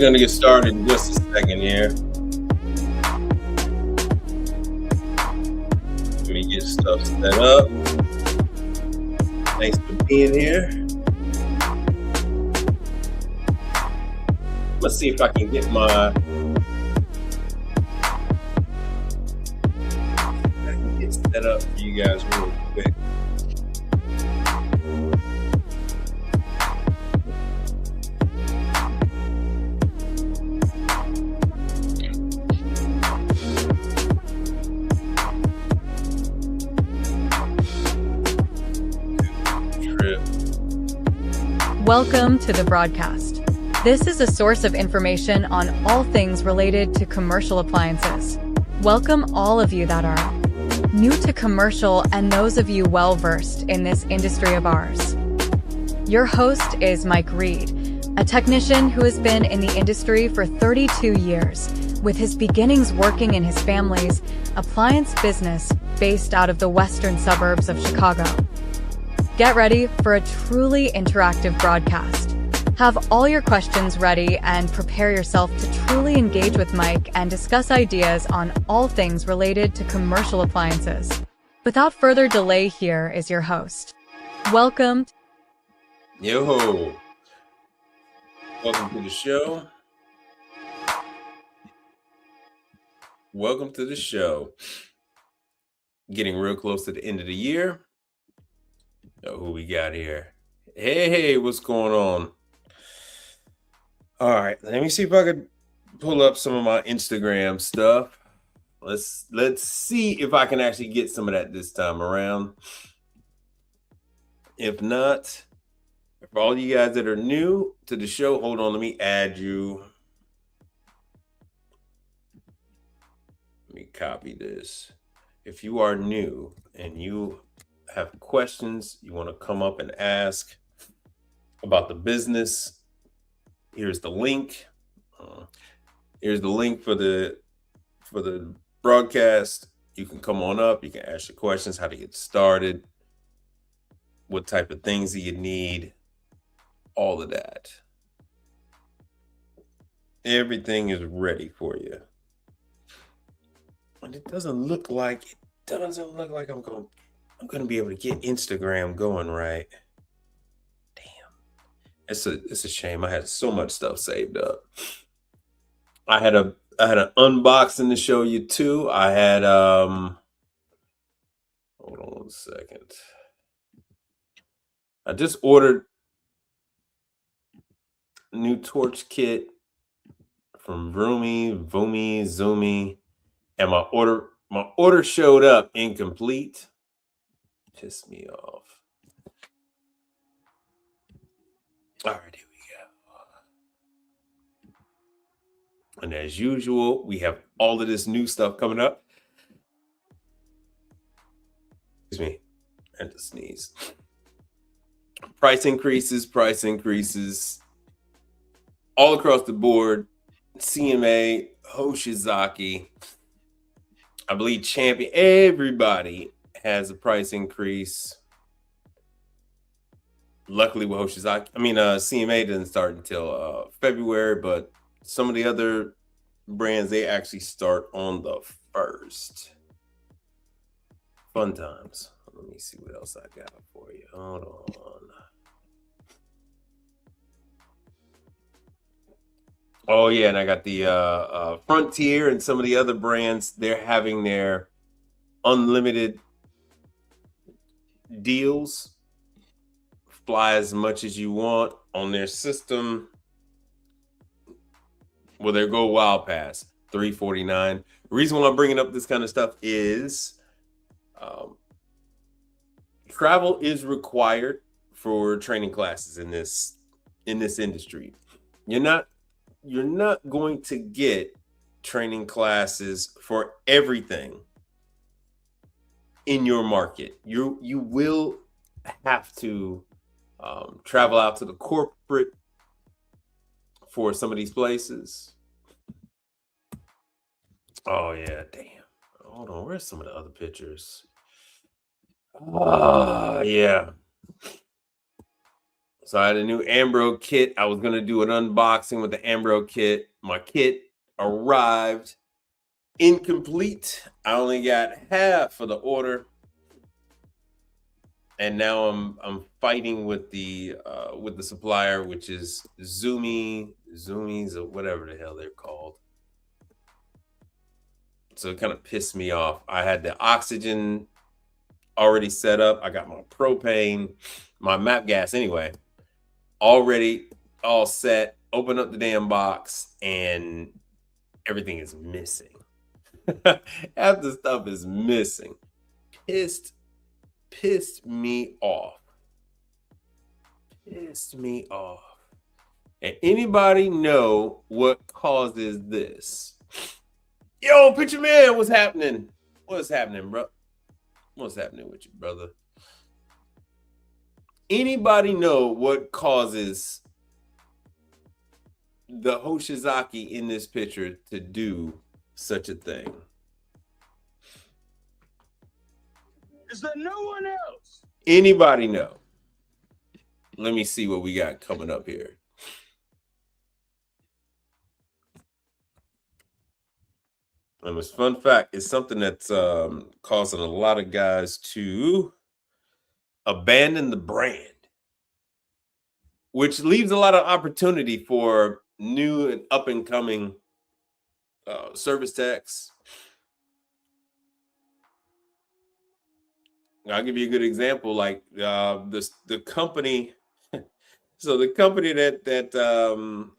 going to get started in just a second here. Let me get stuff set up. Thanks for being here. Let's see if I can get set up for you guys real quick. Welcome to the broadcast. This is a source of information on all things related to commercial appliances. Welcome all of you that are new to commercial and those of you well-versed in this industry of ours. Your host is Mike Reed, a technician who has been in the industry for 32 years, with his beginnings working in his family's appliance business based out of the western suburbs of Chicago. Get ready for a truly interactive broadcast. Have all your questions ready and prepare yourself to truly engage with Mike and discuss ideas on all things related to commercial appliances. Without further delay, here is your host. Welcome. Yo-ho. Welcome to the show. Welcome to the show. Getting real close to the end of the year. Who we got here? Hey, what's going on? All right, let me see if I could pull up some of my Instagram stuff. Let's see if I can actually get some of that this time around. If not, for all you guys that are new to the show, hold on, let me add you. Let me copy this. If you are new and you have questions you want to come up and ask about the business, here's the link. Here's the link for the broadcast. You can come on up. You can ask your questions, how to get started, what type of things do you need, all of that. Everything is ready for you. And it doesn't look like I'm going to be able to get Instagram going right. Damn. It's a shame. I had so much stuff saved up. I had an unboxing to show you too. I had hold on 1 second. I just ordered a new torch kit from Vumi, and my order showed up incomplete. Pissed me off. All right, here we go. And as usual, we have all of this new stuff coming up. Excuse me, I had to sneeze. Price increases all across the board. CMA, Hoshizaki, I believe Champion, everybody has a price increase. Luckily with Hoshizaki, CMA didn't start until February, but some of the other brands, they actually start on the 1st. Fun times. Let me see what else I got for you. Hold on. Oh yeah, and I got the Frontier and some of the other brands. They're having their unlimited deals. Fly as much as you want on their system. Well, their Go Wild Pass, $349. The reason why I'm bringing up this kind of stuff is travel is required for training classes in this industry. You're not going to get training classes for everything in your market. You will have to travel out to the corporate for some of these places. Oh yeah, damn. Hold on, where's some of the other pictures? Yeah. So I had a new Ambro kit. I was going to do an unboxing with the Ambro kit. My kit arrived incomplete. I only got half of the order. And now I'm fighting with the supplier, which is Zoomies, or whatever the hell they're called. So it kind of pissed me off. I had the oxygen already set up. I got my propane, my MAP gas anyway, already all set. Open up the damn box and everything is missing. Half the stuff is missing. Pissed me off. Pissed me off. And anybody know what causes this? Yo, Picture Man, what's happening? What's happening, bro? What's happening with you, brother? Anybody know what causes the Hoshizaki in this picture to do such a thing? Is there no one else? Anybody know? Let me see what we got coming up here. And this fun fact is something that's causing a lot of guys to abandon the brand, which leaves a lot of opportunity for new and up and coming service techs. I'll give you a good example, like the company. So the company that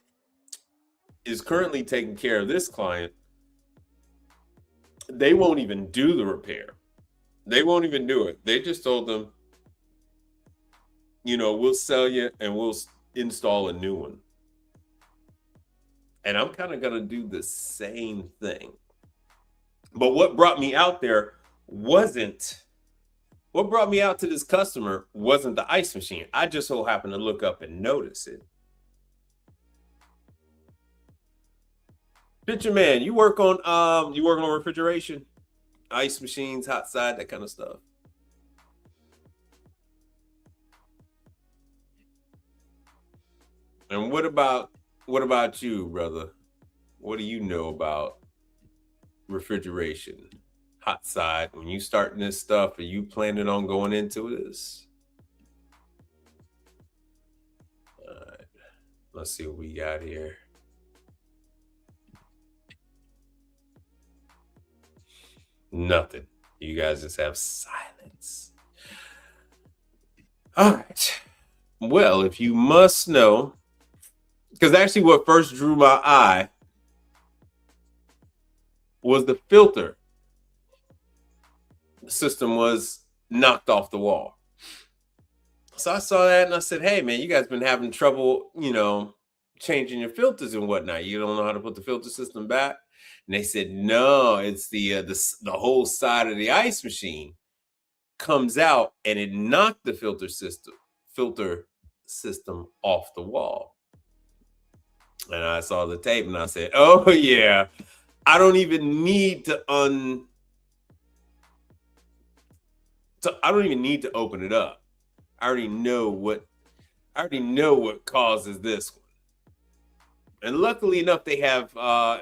is currently taking care of this client, they won't even do the repair. They won't even do it. They just told them, we'll sell you and we'll install a new one. And I'm kind of going to do the same thing. But what brought me out there what brought me out to this customer wasn't the ice machine. I just so happened to look up and notice it. Picture Man, you work on refrigeration, ice machines, hot side, that kind of stuff. And what about you, brother? What do you know about refrigeration, hot side? When you starting this stuff, are you planning on going into this? All right, let's see what we got here. Nothing. You guys just have silence. All right. Well, if you must know, because actually what first drew my eye was the filter system was knocked off the wall. So I saw that and I said, hey, man, you guys been having trouble, changing your filters and whatnot. You don't know how to put the filter system back? And they said, no, it's the whole side of the ice machine comes out and it knocked the filter system off the wall. And I saw the tape and I said, oh yeah, I don't even need to open it up. I already know what causes this one. And luckily enough, they have,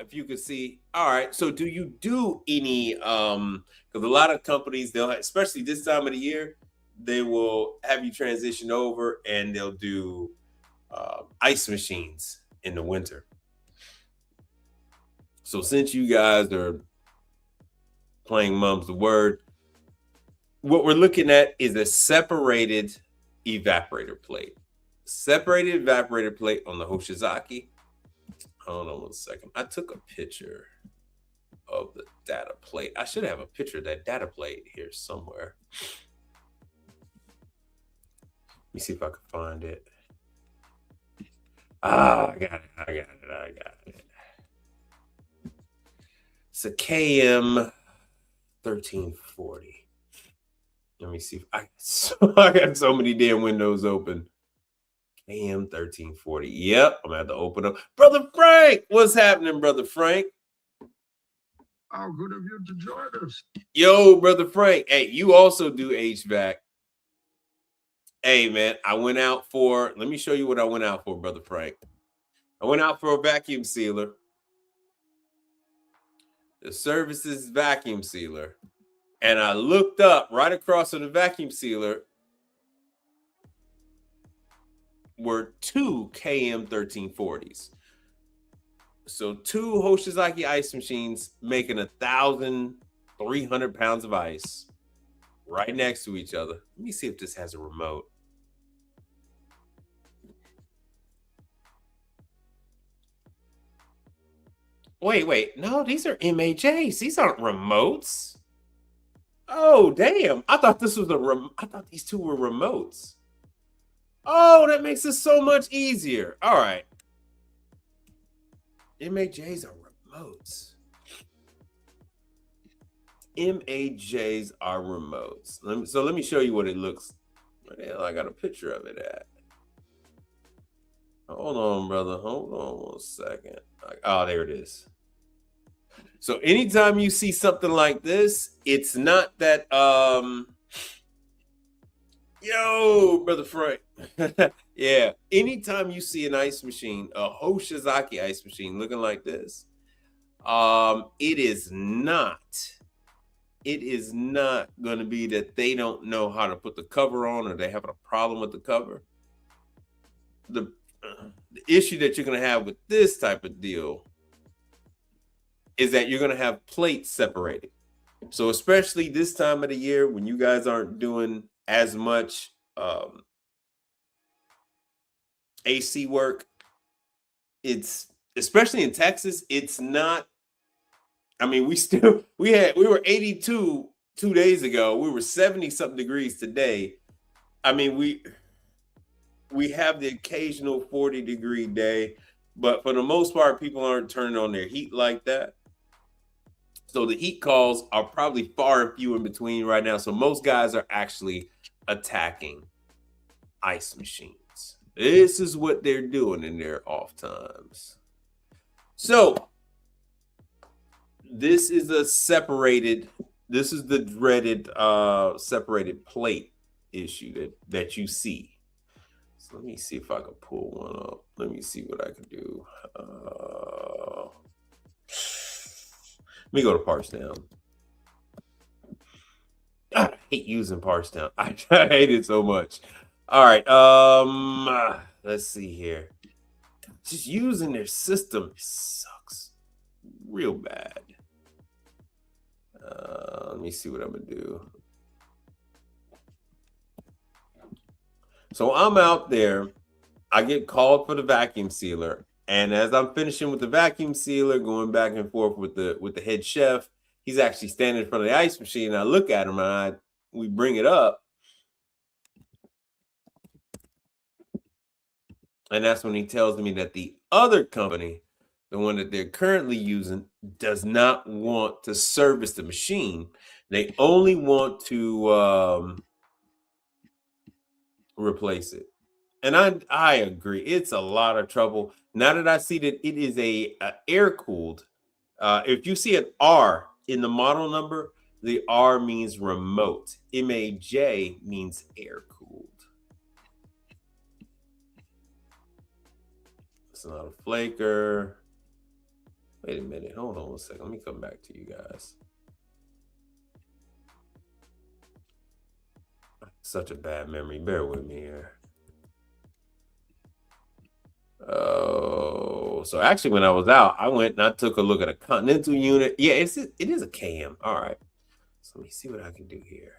if you could see, all right, so do you do any, because a lot of companies, they'll have, especially this time of the year, they will have you transition over and they'll do ice machines in the winter. So since you guys are playing mum's the word, what we're looking at is a separated evaporator plate. Separated evaporator plate on the Hoshizaki. Hold on 1 second. I took a picture of the data plate. I should have a picture of that data plate here somewhere. Let me see if I can find it. I got it. It's a KM 1340. Let me see. I got so many damn windows open. KM 1340. Yep, I'm gonna have to open up. Brother Frank, what's happening, Brother Frank? How good of you to join us. Yo, Brother Frank. Hey, you also do HVAC. Hey, man, I went out for, let me show you what I went out for, Brother Frank. I went out for a vacuum sealer. The Services vacuum sealer. And I looked up right across from the vacuum sealer were two KM1340s. So two Hoshizaki ice machines making 1,300 pounds of ice right next to each other. Let me see if this has a remote. Wait. No, these are MAJs. These aren't remotes. Oh, damn. I thought this was I thought these two were remotes. Oh, that makes it so much easier. All right. MAJs are remotes. MAJs are remotes. Let me show you what it looks. Where the hell I got a picture of it at? Hold on, brother. Hold on 1 second. Oh, there it is. So anytime you see something like this, it's not that yo, Brother Frank. Yeah. Anytime you see an ice machine, a Hoshizaki ice machine looking like this, it is not going to be that they don't know how to put the cover on or they have a problem with the cover. The issue that you're going to have with this type of deal is that you're going to have plates separated. So especially this time of the year when you guys aren't doing as much AC work, it's, especially in Texas, it's not, I mean, we were 82 2 days ago. We were 70 something degrees today. I mean, we have the occasional 40-degree day, but for the most part, people aren't turning on their heat like that. So the heat calls are probably far and few in between right now. So most guys are actually attacking ice machines. This is what they're doing in their off times. So this is the dreaded separated plate issue that you see. So let me see if I can pull one up. Let me see what I can do. Let me go to parse down. God, I hate using parse down. I hate it so much. All right. Let's see here. Just using their system sucks real bad. Let me see what I'm gonna do. So I'm out there. I get called for the vacuum sealer. And as I'm finishing with the vacuum sealer, going back and forth with the head chef, he's actually standing in front of the ice machine. And I look at him and we bring it up. And that's when he tells me that the other company, the one that they're currently using, does not want to service the machine. They only want to replace it. And I agree. It's a lot of trouble. Now that I see that it is a air-cooled, if you see an R in the model number, the R means remote. MAJ means air-cooled. It's not a flaker. Wait a minute. Hold on 1 second. Let me come back to you guys. Such a bad memory. Bear with me here. Oh, so actually when I was out, I went and I took a look at a Continental unit. Yeah, it is a KM. All right. So let me see what I can do here.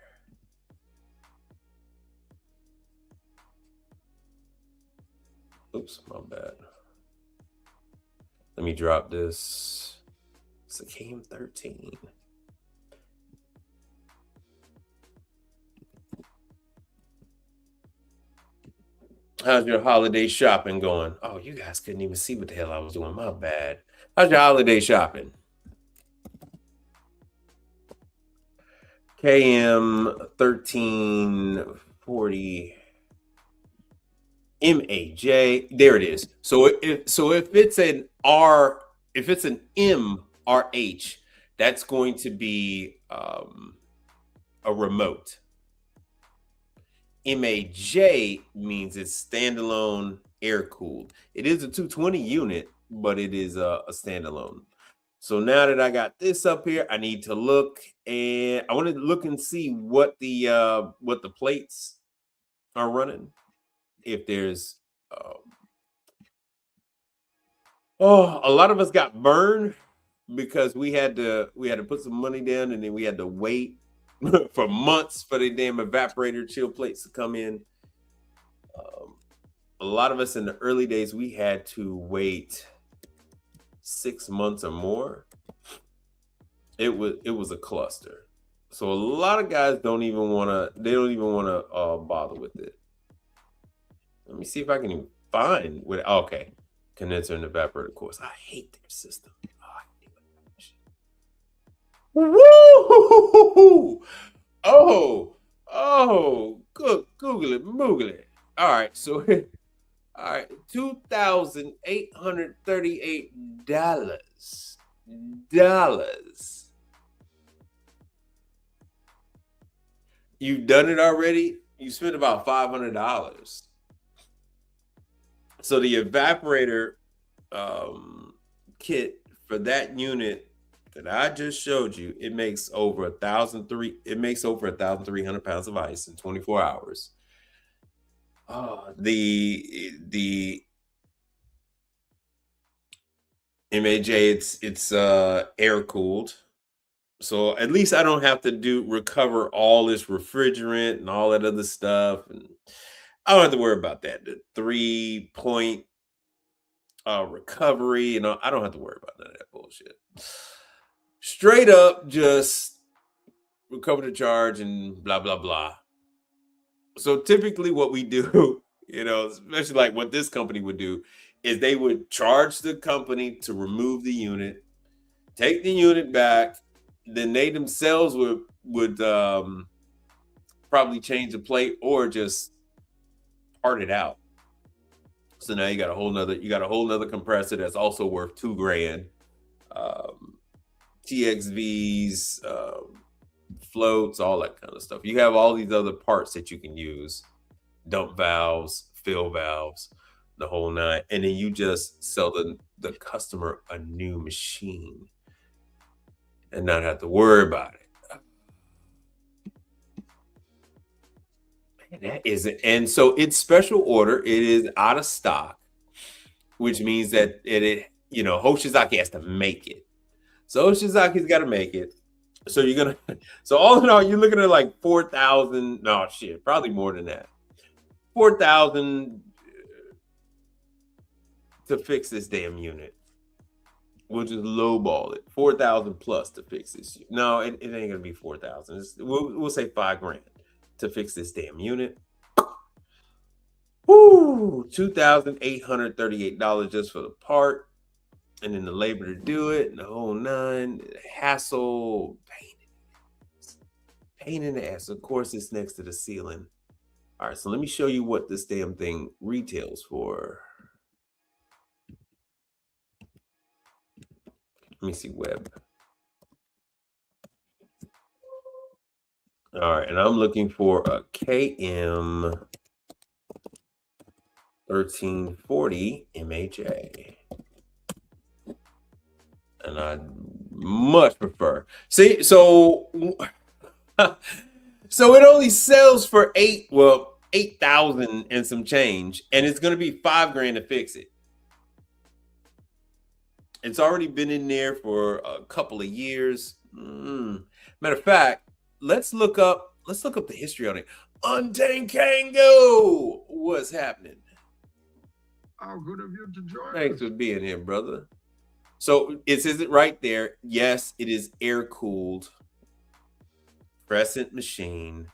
Oops, my bad. Let me drop this. It's a KM13. How's your holiday shopping going? Oh, you guys couldn't even see what the hell I was doing. My bad. How's your holiday shopping? KM 1340 MAJ. There it is. So if it's an R, if it's an MRH, that's going to be a remote. MAJ means it's standalone air cooled. It is a 220 unit, but it is a standalone. So now that I got this up here, I need to look, and I want to look and see what the plates are running. If there's a lot of us got burned because we had to put some money down, and then we had to wait for months for the damn evaporator chill plates to come in. A lot of us in the early days, we had to wait 6 months or more. It was a cluster. So a lot of guys don't even want to bother with it. Let me see if I can even find what. Okay, condenser and evaporator, of course. I hate their system. Woo! Good. Google it, Moogle it. All right, so all right, $2,838. You've done it already. You spent about $500. So the evaporator kit for that unit that I just showed you, it makes over 1,300 pounds of ice in 24 hours. The MAJ, it's air cooled. So at least I don't have to recover all this refrigerant and all that other stuff. And I don't have to worry about that. The 3-point recovery, I don't have to worry about none of that bullshit. Straight up, just recover the charge and blah, blah, blah. So typically what we do, especially like what this company would do, is they would charge the company to remove the unit, take the unit back, then they themselves would probably change the plate or just part it out. So now you got a whole nother compressor that's also worth $2,000. TXVs, floats, all that kind of stuff. You have all these other parts that you can use, dump valves, fill valves, the whole nine, and then you just sell the customer a new machine and not have to worry about it. That isn't, and so it's special order. It is out of stock, which means that Hoshizaki has to make it. So Hoshizaki's got to make it. So so all in all, you're looking at like 4,000. No shit, probably more than that. 4,000 to fix this damn unit. We'll just lowball it. 4,000 plus to fix this. No, it ain't gonna be 4,000. We'll say $5,000 to fix this damn unit. Woo! $2,838 just for the part. And then the labor to do it, and the whole nine, hassle, pain in the ass. Of course, it's next to the ceiling. All right, so let me show you what this damn thing retails for. Let me see web. All right, and I'm looking for a KM 1340 MHA. And I much prefer. See, so it only sells for 8,000 and some change, and it's gonna be $5,000 to fix it. It's already been in there for a couple of years. Matter of fact, let's look up the history on it. Untankango, what's happening? How good of you to join Thanks us. for being here, brother. So it says it right there. Yes, it is air cooled. Crescent machine.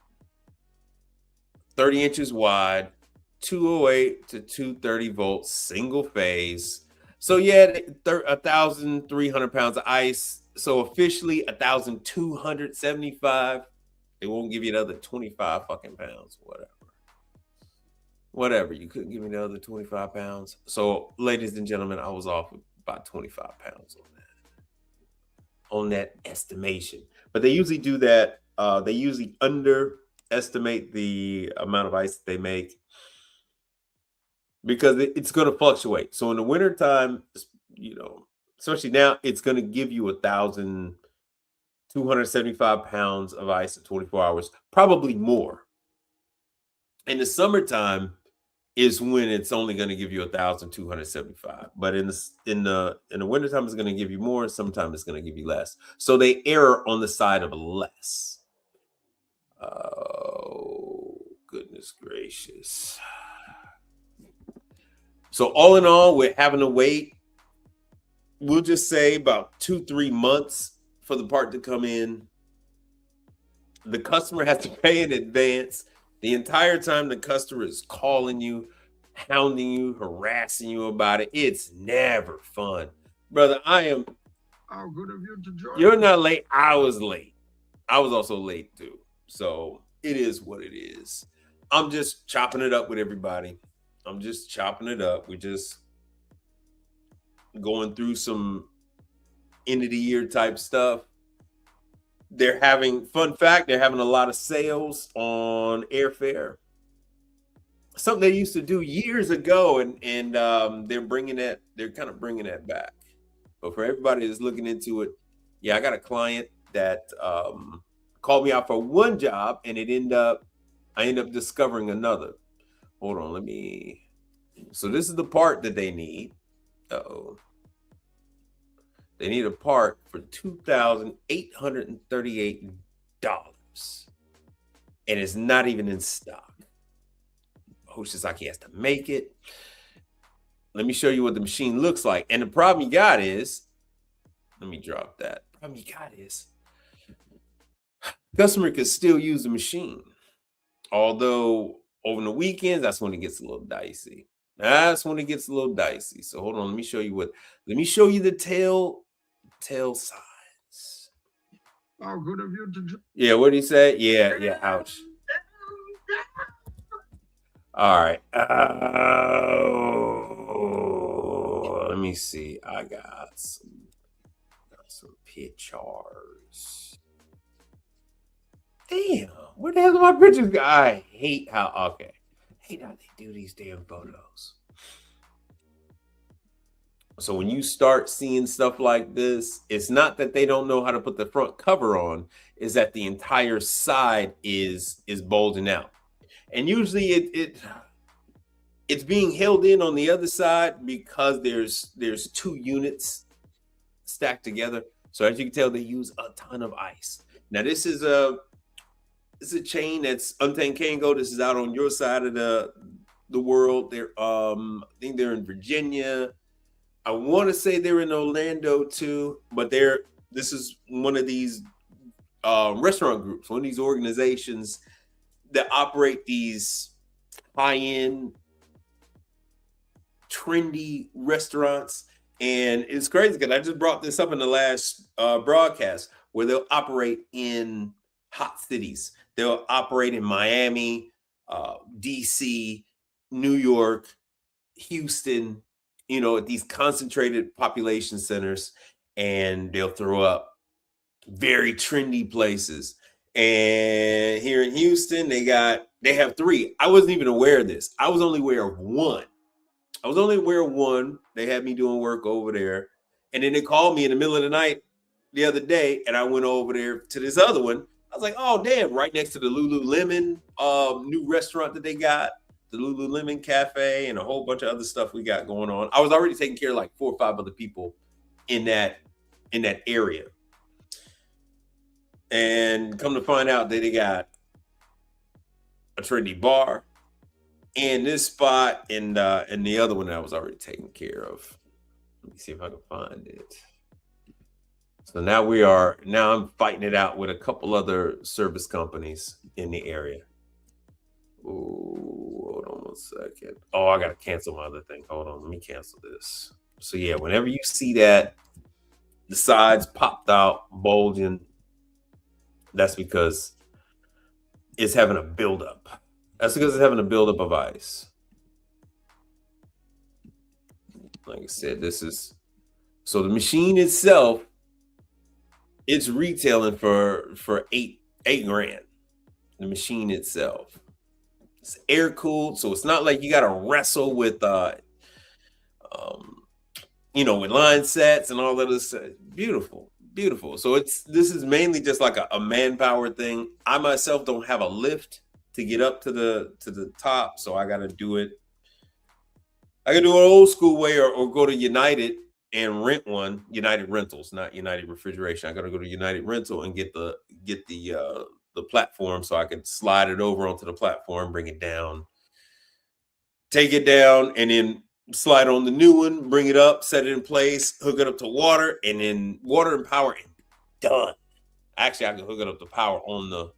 30 inches wide, 208 to 230 volts, single phase. So yeah, 1,300 pounds of ice. So officially 1,275. They won't give you another 25 fucking pounds, whatever. You couldn't give me the other 25 pounds. So ladies and gentlemen, I was off about 25 pounds on that estimation. But they usually do that. They usually estimate the amount of ice that they make because it's going to fluctuate. So in the wintertime, especially now, it's going to give you 1,275 pounds of ice in 24 hours, probably more. In the summertime is when it's only going to give you 1,275. But in the wintertime, it's going to give you more. Sometimes it's going to give you less. So they err on the side of less. Oh, goodness gracious. So all in all, we're having to wait, we'll just say about 2-3 months for the part to come in. The customer has to pay in advance. The entire time the customer is calling you, hounding you, harassing you about it. It's never fun. Brother, How good of you to join. You're not late. I was late. I was also late too. So it is what it is. I'm just chopping it up with everybody. I'm just chopping it up. We're just going through some end of the year type stuff. They're having a lot of sales on airfare. Something they used to do years ago, and they're kind of bringing that back. But for everybody that's looking into it, yeah, I got a client that called me out for one job, and I end up discovering another. Hold on, so this is the part that they need. They need a part for $2,838, and it's not even in stock. Hoshizaki has to make it. Let me show you what the machine looks like. And the problem you got is, let me drop that. The problem you got is, customer can still use the machine. Although over the weekends, that's when it gets a little dicey. So hold on, let me show you the tail size. How good of you to join. Yeah, what did he say? Yeah, ouch. All right. Let me see. I got some pictures. Damn, where the hell are my pictures go? I hate how they do these damn photos. So when you start seeing stuff like this, it's not that they don't know how to put the front cover on, is that the entire side is bulging out. And usually it's being held in on the other side because there's two units stacked together. So as you can tell, they use a ton of ice. Now this is a chain that's Untamed Kango. This is out on your side of the world. They're I think they're in Virginia. I want to say they're in Orlando too, but this is one of these restaurant groups, one of these organizations that operate these high-end, trendy restaurants. And it's crazy because I just brought this up in the last broadcast, where they'll operate in hot cities. They'll operate in Miami, DC, New York, Houston, at these concentrated population centers, and they'll throw up very trendy places. And here in Houston, they have 3. I wasn't even aware of this. I was only aware of one. They had me doing work over there. And then they called me in the middle of the night the other day, and I went over there to this other one. I was like, oh, damn, right next to the Lululemon new restaurant that they got, the Lululemon Cafe, and a whole bunch of other stuff we got going on. I was already taking care of like 4 or 5 other people in that area. And come to find out that they got a trendy bar and this spot and the other one that I was already taking care of. Let me see if I can find it. So now I'm fighting it out with a couple other service companies in the area. Ooh, hold on 1 second. Oh, I gotta cancel my other thing. Hold on, let me cancel this. So yeah, whenever you see that the sides popped out, bulging, that's because it's having a buildup. That's because it's having a buildup of ice. Like I said, so the machine itself, it's retailing for $8 grand. the machine itself. It's air cooled, so it's not like you got to wrestle with um, with line sets and all that other stuff. Beautiful, beautiful. So this is mainly just like a manpower thing. I myself don't have a lift to get up to the top, so I got to do it. I can do an old school way, or go to United and rent one. United Rentals, not United Refrigeration. I got to go to United Rental and get the platform, so I can slide it over onto the platform, bring it down, take it down, and then slide on the new one, bring it up, set it in place, hook it up to water, and then water and power, and done. Actually, I can hook it up to power on the.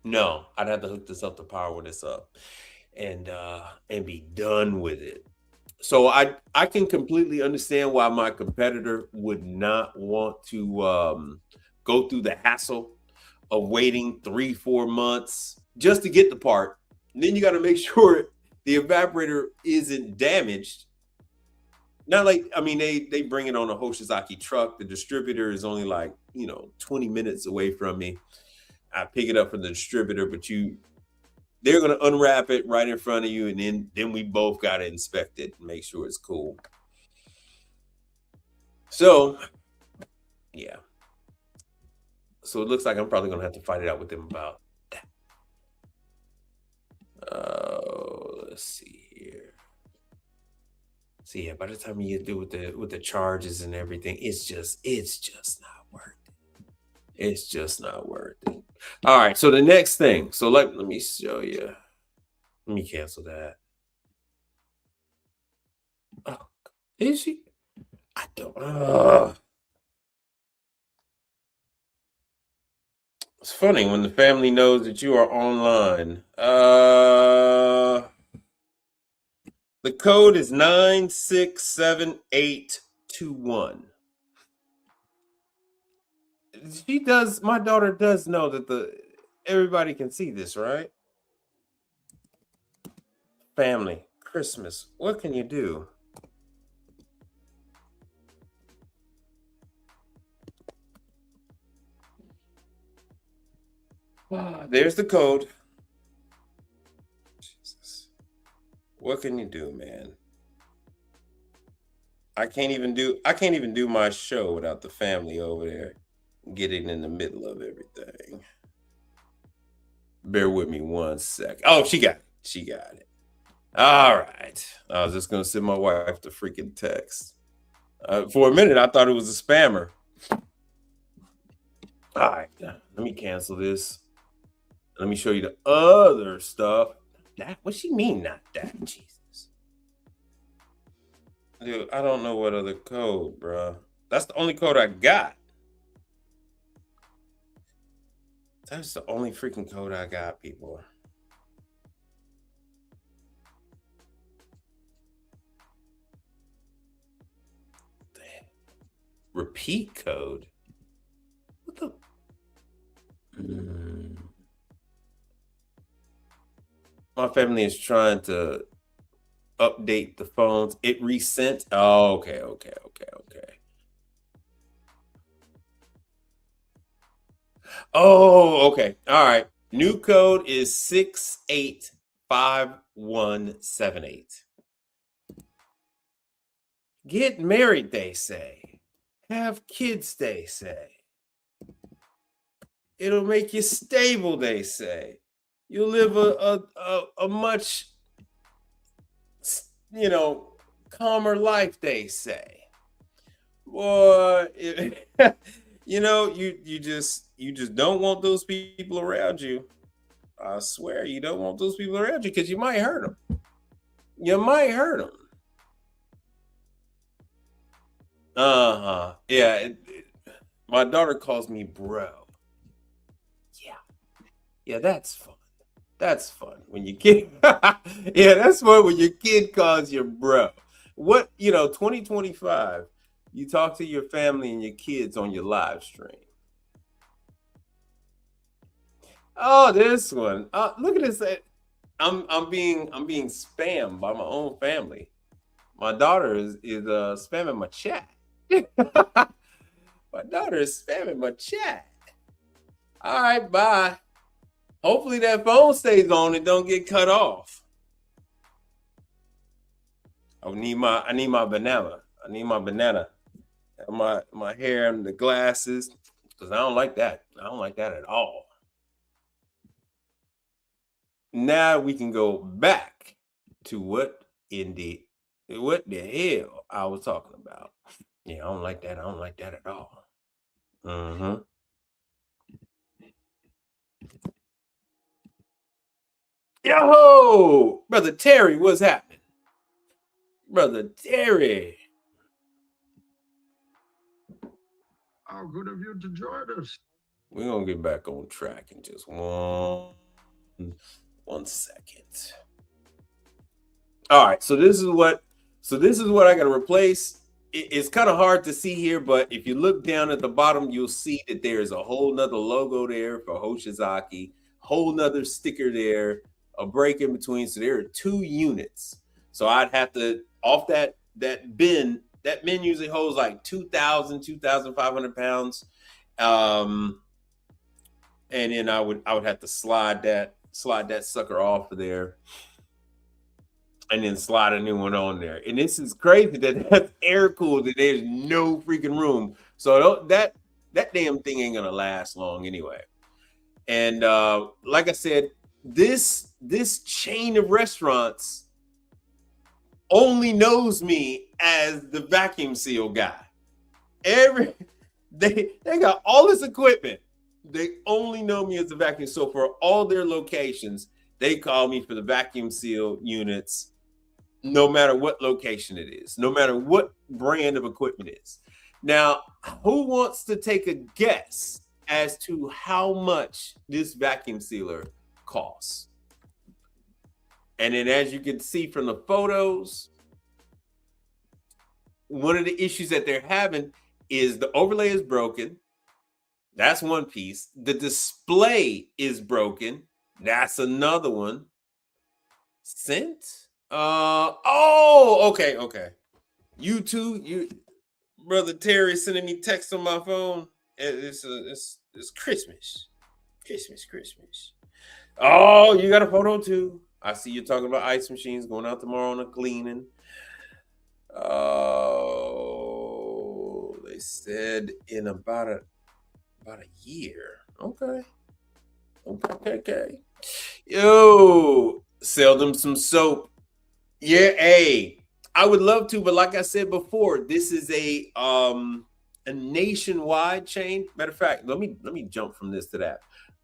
No, I'd have to hook this up to power when it's up, and be done with it. So I can completely understand why my competitor would not want to go through the hassle of waiting 3-4 months just to get the part. And then you got to make sure the evaporator isn't damaged. Not like, I mean, they bring it on a Hoshizaki truck. The distributor is only like 20 minutes away from me. I pick it up from the distributor, but they're going to unwrap it right in front of you, and then we both got to inspect it and make sure it's cool. So, yeah. So it looks like I'm probably going to have to fight it out with them about that. Let's see here. So yeah, by the time you get through with the charges and everything, it's just not worth it. It's just not worth it. All right, so the next thing. So let me show you. Let me cancel that. Oh, is she? I don't. It's funny when the family knows that you are online. The code is 967821. My daughter does know that everybody can see this, right? Family, Christmas, what can you do? There's the code. Jesus. What can you do, man? I can't even do my show without the family over there getting in the middle of everything. Bear with me 1 sec. Oh, she got it. All right. I was just gonna send my wife the freaking text. For a minute, I thought it was a spammer. All right, let me cancel this. Let me show you the other stuff. What she mean, not that? Jesus. Dude, I don't know what other code, bro. That's the only code I got. That's the only freaking code I got, people. Repeat code? What the? My family is trying to update the phones. It resent. Oh, okay. Oh, okay. All right. New code is 685178. Get married, they say. Have kids, they say. It'll make you stable, they say. You'll live a much, calmer life, they say. Boy, you just don't want those people around you. I swear, you don't want those people around you because you might hurt them. You might hurt them. Yeah. My daughter calls me bro. Yeah, that's fun. That's fun when your kid. Yeah, that's fun when your kid calls you bro. 2025. You talk to your family and your kids on your live stream. Oh, this one. Look at this. I'm being spammed by my own family. My daughter is spamming my chat. My daughter is spamming my chat. All right, bye. Hopefully that phone stays on and don't get cut off. I need my banana. I need my banana. My hair and the glasses. Because I don't like that. I don't like that at all. Now we can go back to what the hell I was talking about. Yeah, I don't like that. I don't like that at all. Yo, Brother Terry, what's happening? Brother Terry. How good of you to join us. We're gonna get back on track in just one second. All right, so this is what I gotta replace. It's kind of hard to see here, but if you look down at the bottom, you'll see that there's a whole nother logo there for Hoshizaki, whole nother sticker there, a break in between. So there are 2 units. So I'd have to off that bin. That bin usually holds like 2,500 pounds. And then I would have to slide that sucker off of there and then slide a new one on there. And this is crazy that that's air cooled and there's no freaking room. So that damn thing ain't gonna last long anyway. And like I said, this chain of restaurants only knows me as the vacuum seal guy. They got all this equipment. They only know me as the vacuum. So for all their locations, they call me for the vacuum seal units, no matter what location it is, no matter what brand of equipment it is. Now, who wants to take a guess as to how much this vacuum sealer costs? And then as you can see from the photos, one of the issues that they're having is the overlay is broken. That's one piece. The display is broken. That's another one. Sent? Okay. You too, Brother Terry sending me text on my phone. It's Christmas. Christmas. Oh, you got a photo too. I see you talking about ice machines going out tomorrow on a cleaning. Oh, they said in about a year. Okay. Yo, sell them some soap. Yeah, hey, I would love to, but like I said before, this is a nationwide chain. Matter of fact, let me jump from this to that.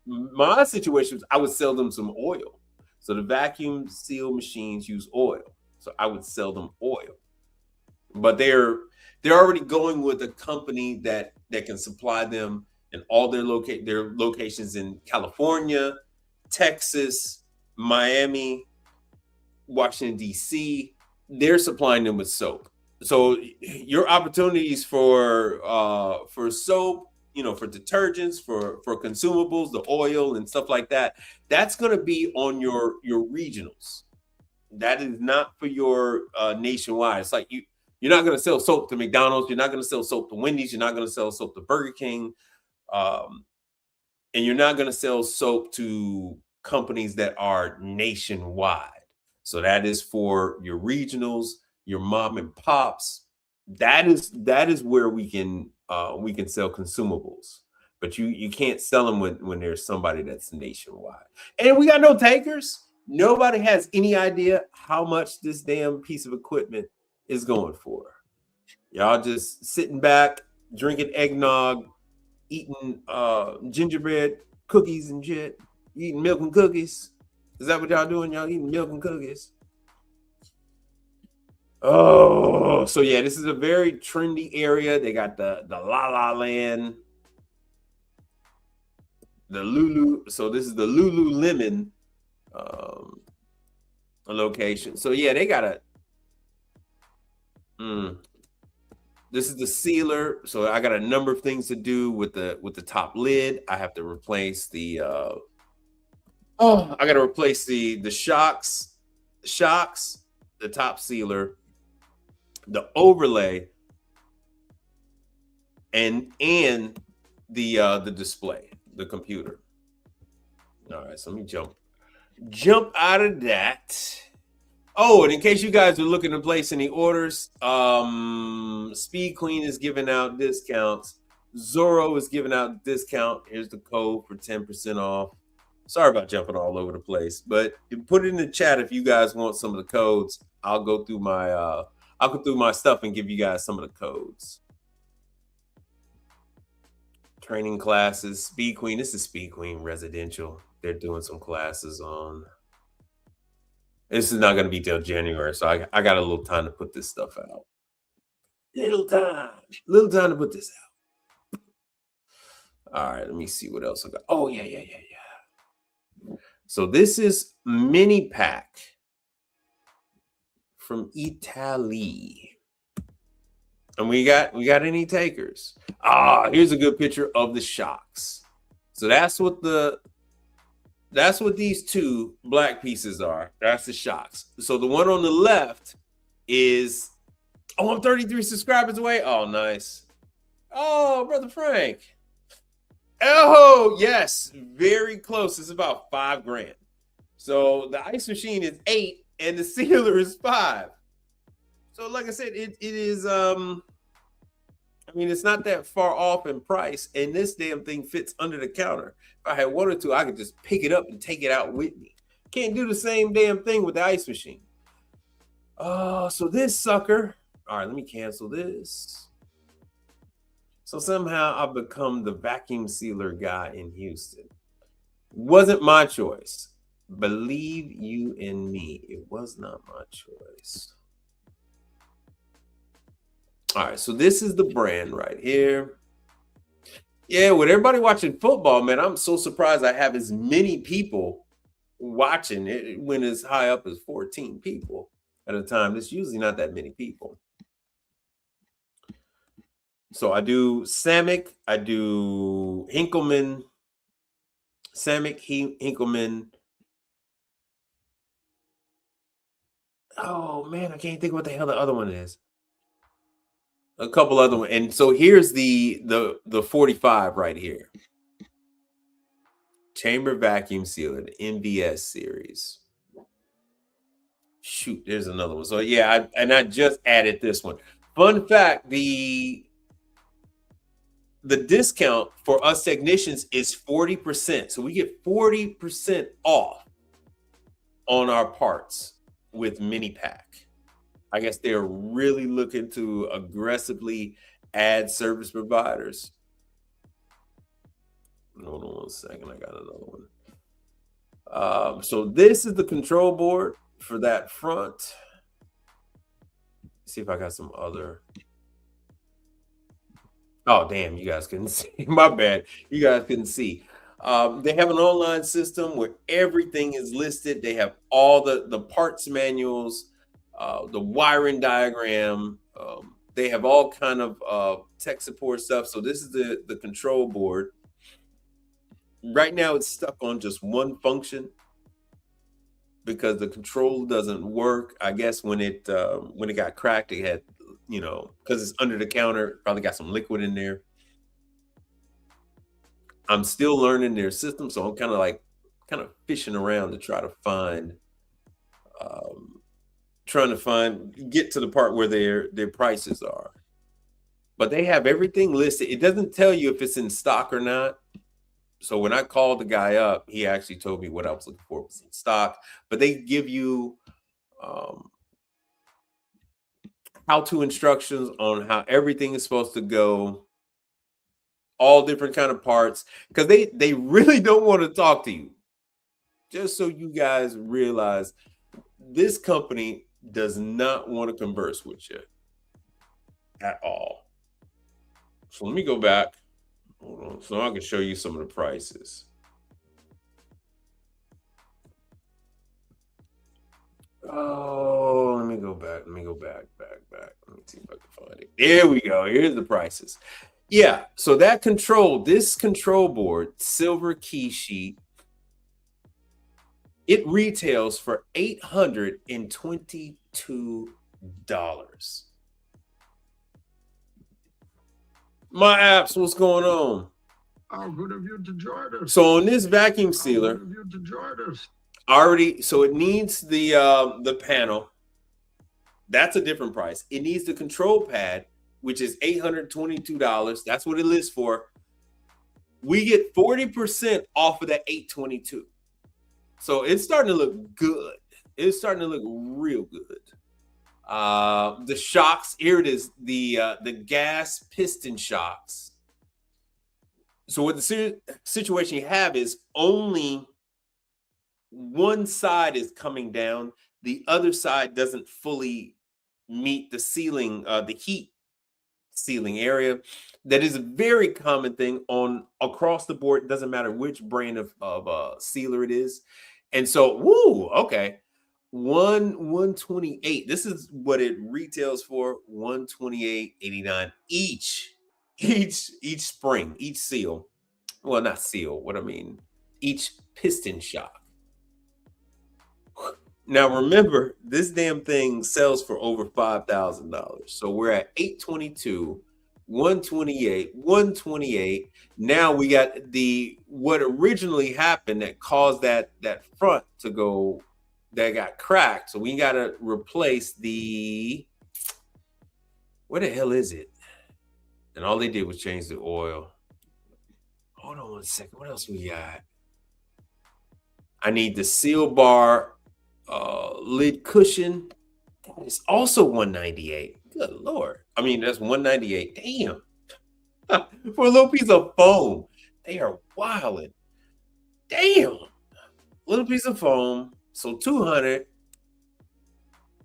My situation was I would sell them some oil. So the vacuum seal machines use oil. So I would sell them oil. But they're already going with a company that can supply them in all their locations in California, Texas, Miami, Washington, D.C. They're supplying them with soap. So your opportunities for soap, for detergents, for consumables, the oil and stuff like that, that's going to be on your regionals. That is not for your nationwide. It's like you're not going to sell soap to McDonald's. You're not going to sell soap to Wendy's. You're not going to sell soap to Burger King. And you're not going to sell soap to companies that are nationwide. So that is for your regionals, your mom and pops. That is where we can sell consumables. But you can't sell them when there's somebody that's nationwide. And we got no takers. Nobody has any idea how much this damn piece of equipment is going for. Y'all just sitting back, drinking eggnog, eating gingerbread cookies and shit, eating milk and cookies. Is that what y'all doing? Y'all eating milk and cookies? Oh, so yeah, this is a very trendy area. They got the La La Land, the Lulu. So this is the Lululemon location. So yeah, they got this is the sealer. So I got a number of things to do with the top lid. I have to replace the I got to replace the shocks, the top sealer, the overlay, and the display. the computer. All right, so let me jump out of that. Oh, and in case you guys are looking to place any orders, Speed Queen is giving out discounts. Zorro is giving out discount. Here's the code for 10% off. Sorry about jumping all over the place, but put it in the chat if you guys want some of the codes. I'll go through my stuff and give you guys some of the codes. Training classes, Speed Queen. This is Speed Queen Residential. They're doing some classes on. This is not going to be till January, so I got a little time to put this stuff out. Little time to put this out. All right, let me see what else I got. Oh, yeah. So this is Mini Pack from Italy. And we got any takers? Here's a good picture of the shocks. So that's what these two black pieces are. That's the shocks. So the one on the left is, I'm 33 subscribers away. Oh, nice. Oh, Brother Frank. Oh, yes, very close. It's about $5,000. So the ice machine is 8 and the sealer is 5. So like I said, it is it's not that far off in price, and this damn thing fits under the counter. If I had wanted to, I could just pick it up and take it out with me. Can't do the same damn thing with the ice machine. So this sucker. All right, let me cancel this. So somehow I've become the vacuum sealer guy in Houston. Wasn't my choice. Believe you in me, it was not my choice. All right, so this is the brand right here. Yeah, with everybody watching football, man, I'm so surprised I have as many people watching it when it's high up as 14 people at a time. It's usually not that many people. So I do Samick, I do Hinkelman, Samick, Hinkelman. Oh man, I can't think what the hell the other one is. A couple other ones. And so here's the 45 right here. Chamber vacuum sealer, the MVS series. Shoot, there's another one. So yeah, I just added this one. Fun fact, the discount for us technicians is 40%. So we get 40% off on our parts with Mini Pack. I guess they're really looking to aggressively add service providers. Hold on one second. I got another one. So this is the control board for that front. Let's see if I got some other. Oh, damn, you guys couldn't see. My bad. You guys couldn't see. They have an online system where everything is listed. They have all the parts manuals, the wiring diagram. They have all kind of tech support stuff. So this is the control board. Right now it's stuck on just one function because the control doesn't work. I guess when it got cracked, it had, because it's under the counter, probably got some liquid in there. I'm still learning their system, so I'm kind of fishing around to try to find, get to the part where their prices are. But they have everything listed. It doesn't tell you if it's in stock or not. So when I called the guy up, he actually told me what I was looking for was in stock. But they give you how-to instructions on how everything is supposed to go, all different kind of parts, because they really don't want to talk to you. Just so you guys realize, this company does not want to converse with you at all. So let me go back. Hold on, so I can show you some of the prices. Oh, let me go back. Let me see if I can find it. There we go. Here's the prices. Yeah, so this control board, silver key sheet, it retails for $822. My apps, what's going on? How good of you to join us. So on this vacuum How sealer, good of you to join us. already, so it needs the panel. That's a different price. It needs the control pad, which is $822. That's what it lists for. We get 40% off of that $822. So it's starting to look good. It's starting to look real good. The shocks, here it is, the gas piston shocks. So what the situation you have is only one side is coming down. The other side doesn't fully meet the ceiling, the heat ceiling area. That is a very common thing on across the board. It doesn't matter which brand of sealer it is. And so, woo, okay. 128. This is what it retails for. 128.89 each spring, each seal. Well, not seal, what I mean, each piston shock. Now remember, this damn thing sells for over $5,000. So we're at 822, 128, 128. Now we got what originally happened that caused that front to go, that got cracked. So we got to replace where the hell is it? And all they did was change the oil. Hold on one second. What else we got? I need the seal bar lid cushion. That is also $198. Good Lord. I mean, that's $198. Damn. For a little piece of foam. They are wilding. Damn. Little piece of foam. So 200.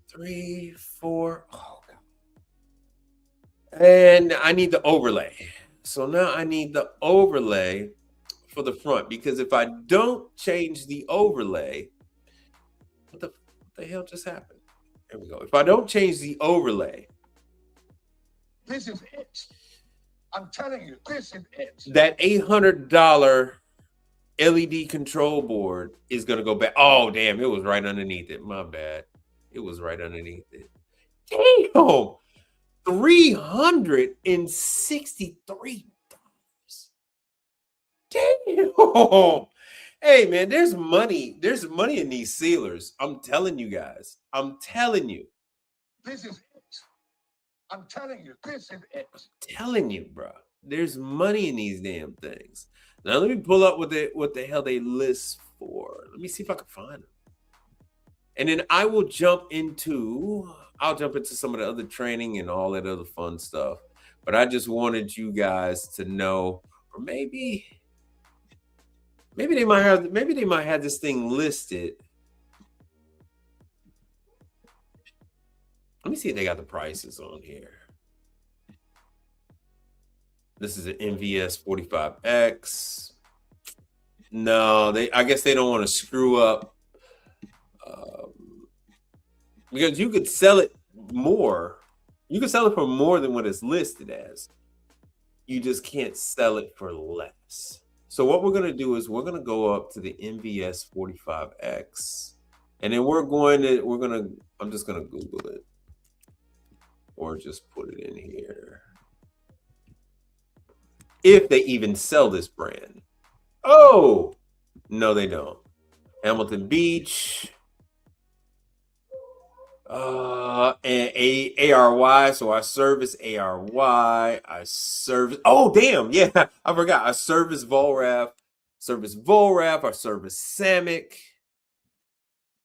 3, 4. Oh, God. And I need the overlay. So now I need the overlay for the front, because if I don't change the overlay, what the hell just happened? There we go. If I don't change the overlay, This is it. I'm telling you, this is it. that $800 LED control board is going to go back. Oh, damn. It was right underneath it. My bad. It was right underneath it. Damn. $363. Damn. Hey, man, there's money. There's money in these sealers. I'm telling you guys. I'm telling you. This is it. I'm telling you, this is it. Telling you, bro. There's money in these damn things. Now let me pull up what the hell they list for. Let me see if I can find them. And then I'll jump into some of the other training and all that other fun stuff. But I just wanted you guys to know, or maybe they might have this thing listed. Let me see if they got the prices on here. This is an NVS 45X. No, I guess they don't want to screw up, because you could sell it more. You could sell it for more than what it's listed as. You just can't sell it for less. So what we're going to do is we're going to go up to the NVS 45X, and then I'm just going to Google it, or just put it in here. If they even sell this brand. Oh, no, they don't. Hamilton Beach, and ARY. So I service ARY. Oh, damn. Yeah, I forgot. I service Volrath. I service Samick.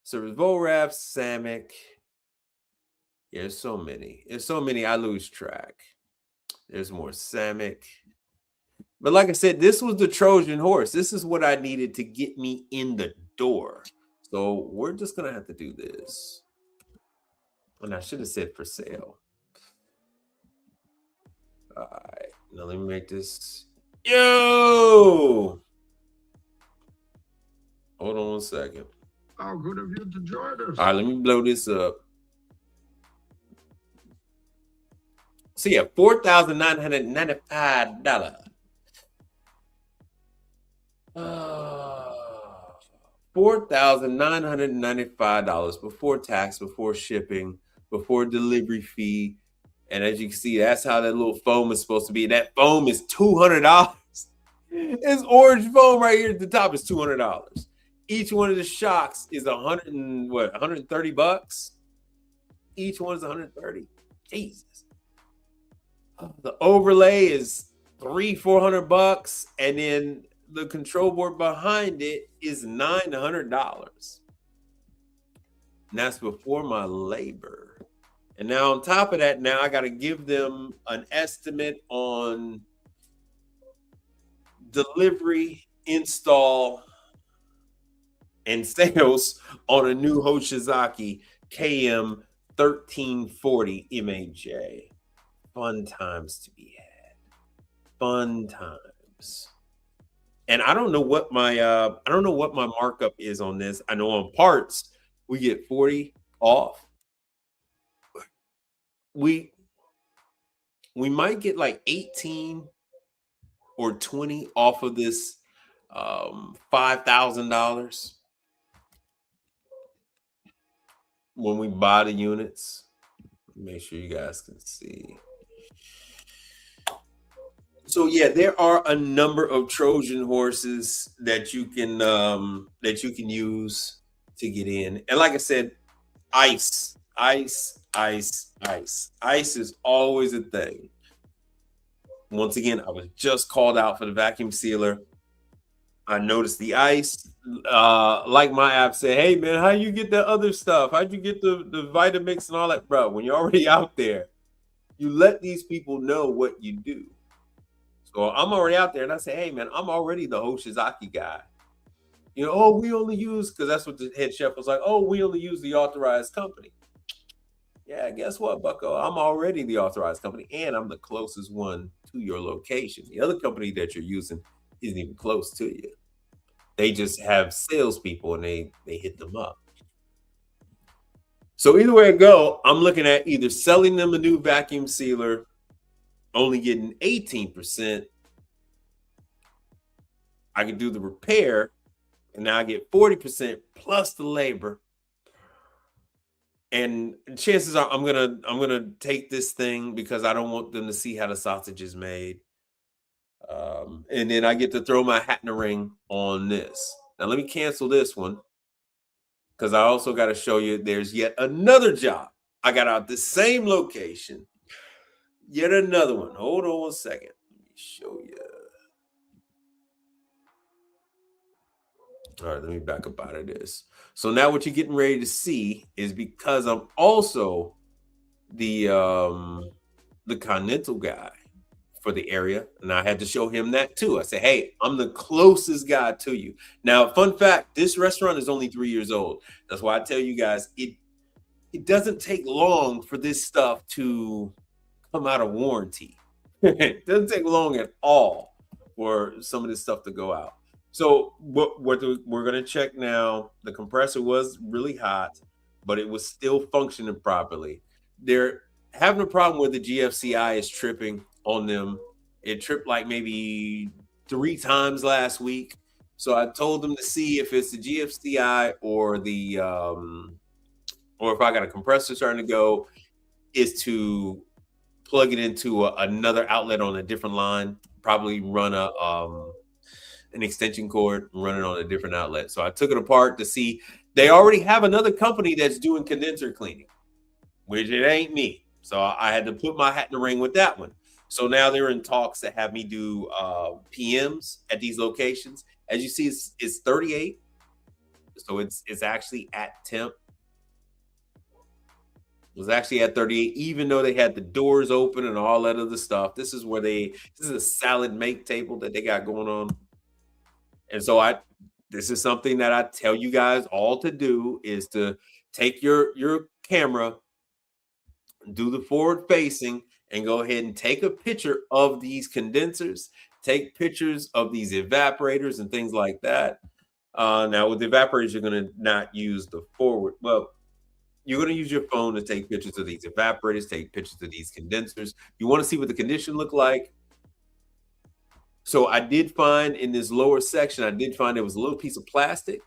Service Volrath, Samick. Yeah, there's so many. I lose track. There's more Samick. But like I said, this was the Trojan horse. This is what I needed to get me in the door. So we're just going to have to do this. And I should have said for sale. All right. Now let me make this. Yo! Hold on one second. How good of you to join us. All right, let me blow this up. So yeah, $4,995. $4,995 before tax, before shipping, before delivery fee. And as you can see, that's how that little foam is supposed to be. That foam is $200. This orange foam right here at the top is $200. Each one of the shocks is $130. Each one is $130. Jesus. The overlay is $400, and then the control board behind it is $900. And that's before my labor. And now on top of that, now I got to give them an estimate on delivery, install, and sales on a new Hoshizaki KM 1340 MAJ. Fun times to be had. Fun times. And I don't know what my markup is on this. I know on parts we get 40 off. We might get like 18 or 20 off of this $5,000 when we buy the units. Make sure you guys can see. So yeah, there are a number of Trojan horses that you can use to get in. And like I said, ice is always a thing. Once again, I was just called out for the vacuum sealer. I noticed the ice. Like my app said, hey man, how you get the other stuff? How'd you get the Vitamix and all that? Bro, when you're already out there, you let these people know what you do. So I'm already out there and I say, hey man, I'm already the Hoshizaki guy. You know, oh, we only use, because that's what the head chef was like, oh, we only use the authorized company. Yeah, guess what, bucko? I'm already the authorized company, and I'm the closest one to your location. The other company that you're using isn't even close to you. They just have salespeople, and they hit them up. So either way I go, I'm looking at either selling them a new vacuum sealer, only getting 18%. I can do the repair, and now I get 40% plus the labor. And chances are I'm gonna take this thing because I don't want them to see how the sausage is made. And then I get to throw my hat in the ring on this. Now let me cancel this one, because I also got to show you there's yet another job. I got out the same location. Yet another one. Hold on one second. Let me show you. All right, let me back up out of this. So now what you're getting ready to see is, because I'm also the Continental guy for the area, and I had to show him that too. I said, hey, I'm the closest guy to you. Now, fun fact, this restaurant is only 3 years old. That's why I tell you guys, it doesn't take long for this stuff to come out of warranty. It doesn't take long at all for some of this stuff to go out. So what we're going to check now, the compressor was really hot, but it was still functioning properly. They're having a problem where the GFCI is tripping on them. It tripped like maybe 3 times last week. So I told them to see if it's the GFCI or the or if I got a compressor starting to go, is to plug it into another outlet on a different line, probably run an extension cord, run it on a different outlet. So I took it apart to see. They already have another company that's doing condenser cleaning, which it ain't me. So I had to put my hat in the ring with that one. So now they're in talks to have me do PMs at these locations. As you see, it's 38. So it's actually at temp. It was actually at 38, even though they had the doors open and all that other stuff. This is a salad make table that they got going on. And so this is something that I tell you guys all to do, is to take your camera, do the forward facing, and go ahead and take a picture of these condensers, take pictures of these evaporators and things like that. Now with the evaporators, you're going to not use the forward. Well, you're going to use your phone to take pictures of these evaporators, take pictures of these condensers. You want to see what the condition look like. So I did find in this lower section, there was a little piece of plastic.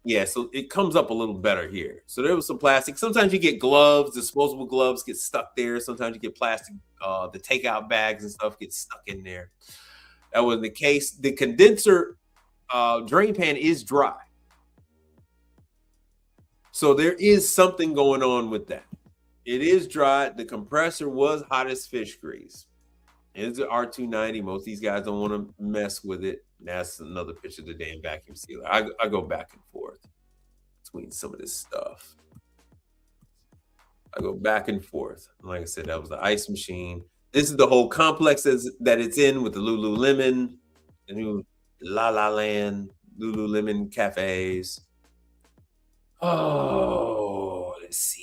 Yeah, so it comes up a little better here. So there was some plastic. Sometimes you get gloves, disposable gloves get stuck there. Sometimes you get plastic, the takeout bags and stuff get stuck in there. That wasn't the case. The condenser drain pan is dry. So there is something going on with that. It is dry. The compressor was hot as fish grease. It's an R290. Most of these guys don't want to mess with it. That's another picture of the damn vacuum sealer. I go back and forth between some of this stuff. I go back and forth. Like I said, that was the ice machine. This is the whole complex that it's in with the Lululemon, the new La La Land, Lululemon cafes. Oh, let's see.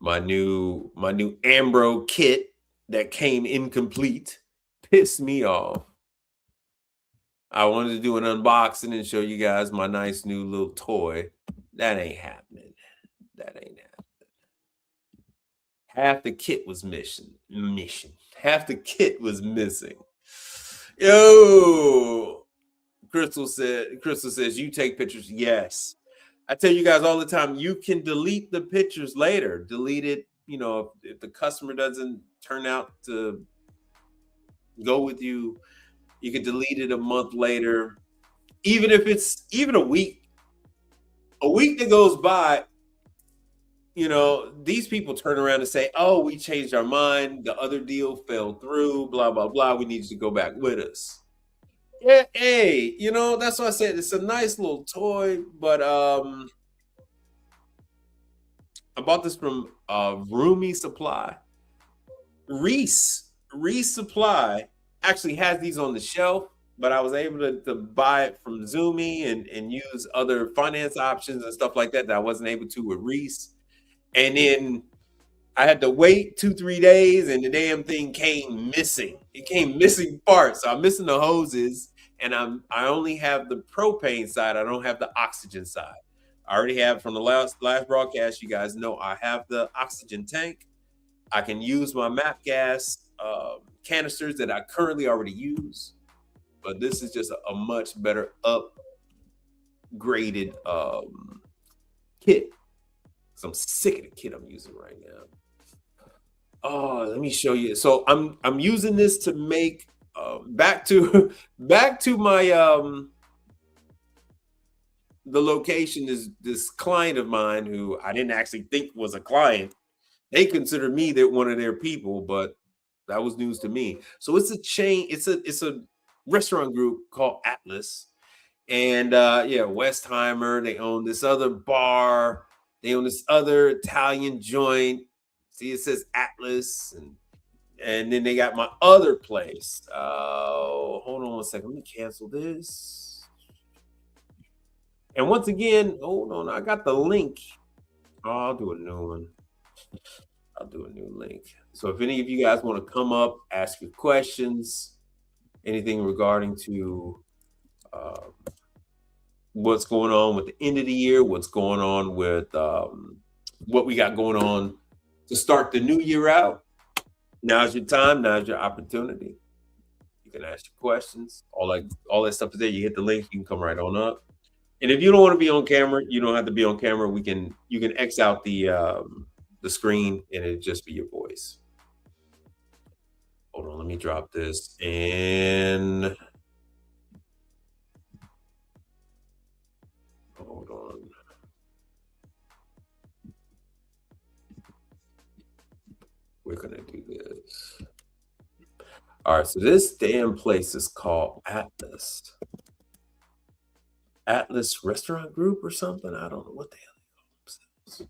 My new Ambro kit that came incomplete pissed me off. I wanted to do an unboxing and show you guys my nice new little toy. That ain't happening. Half the kit was missing. Half the kit was missing. Yo, Crystal says, you take pictures. Yes. I tell you guys all the time, you can delete the pictures later. Delete it, if the customer doesn't turn out to go with you, you can delete it a month later. Even if it's a week that goes by, these people turn around and say, oh, we changed our mind. The other deal fell through, blah, blah, blah. We need you to go back with us. Yeah, hey, that's why I said it's a nice little toy, but I bought this from Roomy Supply. Reese Supply actually has these on the shelf, but I was able to buy it from Zoomy and use other finance options and stuff like that I wasn't able to with Reese. And then I had to wait 2-3 days, and the damn thing came missing. It came missing parts. So I'm missing the hoses, and I only have the propane side. I don't have the oxygen side. I already have from the last broadcast. You guys know I have the oxygen tank. I can use my MAP gas canisters that I currently already use, but this is just a much better upgraded kit. So I'm sick of the kit I'm using right now. Oh, let me show you. So I'm using this to make back to my the location is this client of mine who I didn't actually think was a client. They consider me that one of their people, but that was news to me. So it's a chain, it's a restaurant group called Atlas. And Westheimer, they own this other bar, they own this other Italian joint. See, it says Atlas, and then they got my other place. Hold on one second. Let me cancel this. And once again, hold on. I got the link. Oh, I'll do a new one. I'll do a new link. So if any of you guys want to come up, ask your questions, anything regarding to what's going on with the end of the year, what's going on with what we got going on to start the new year out, now's your time. Now's your opportunity. You can ask your questions. All that stuff is there. You hit the link. You can come right on up. And if you don't want to be on camera, you don't have to be on camera. You can X out the screen and it'll just be your voice. Hold on, let me drop this and hold on. We're gonna do this. All right, so this damn place is called Atlas Restaurant Group or something. I don't know what the hell they call themselves.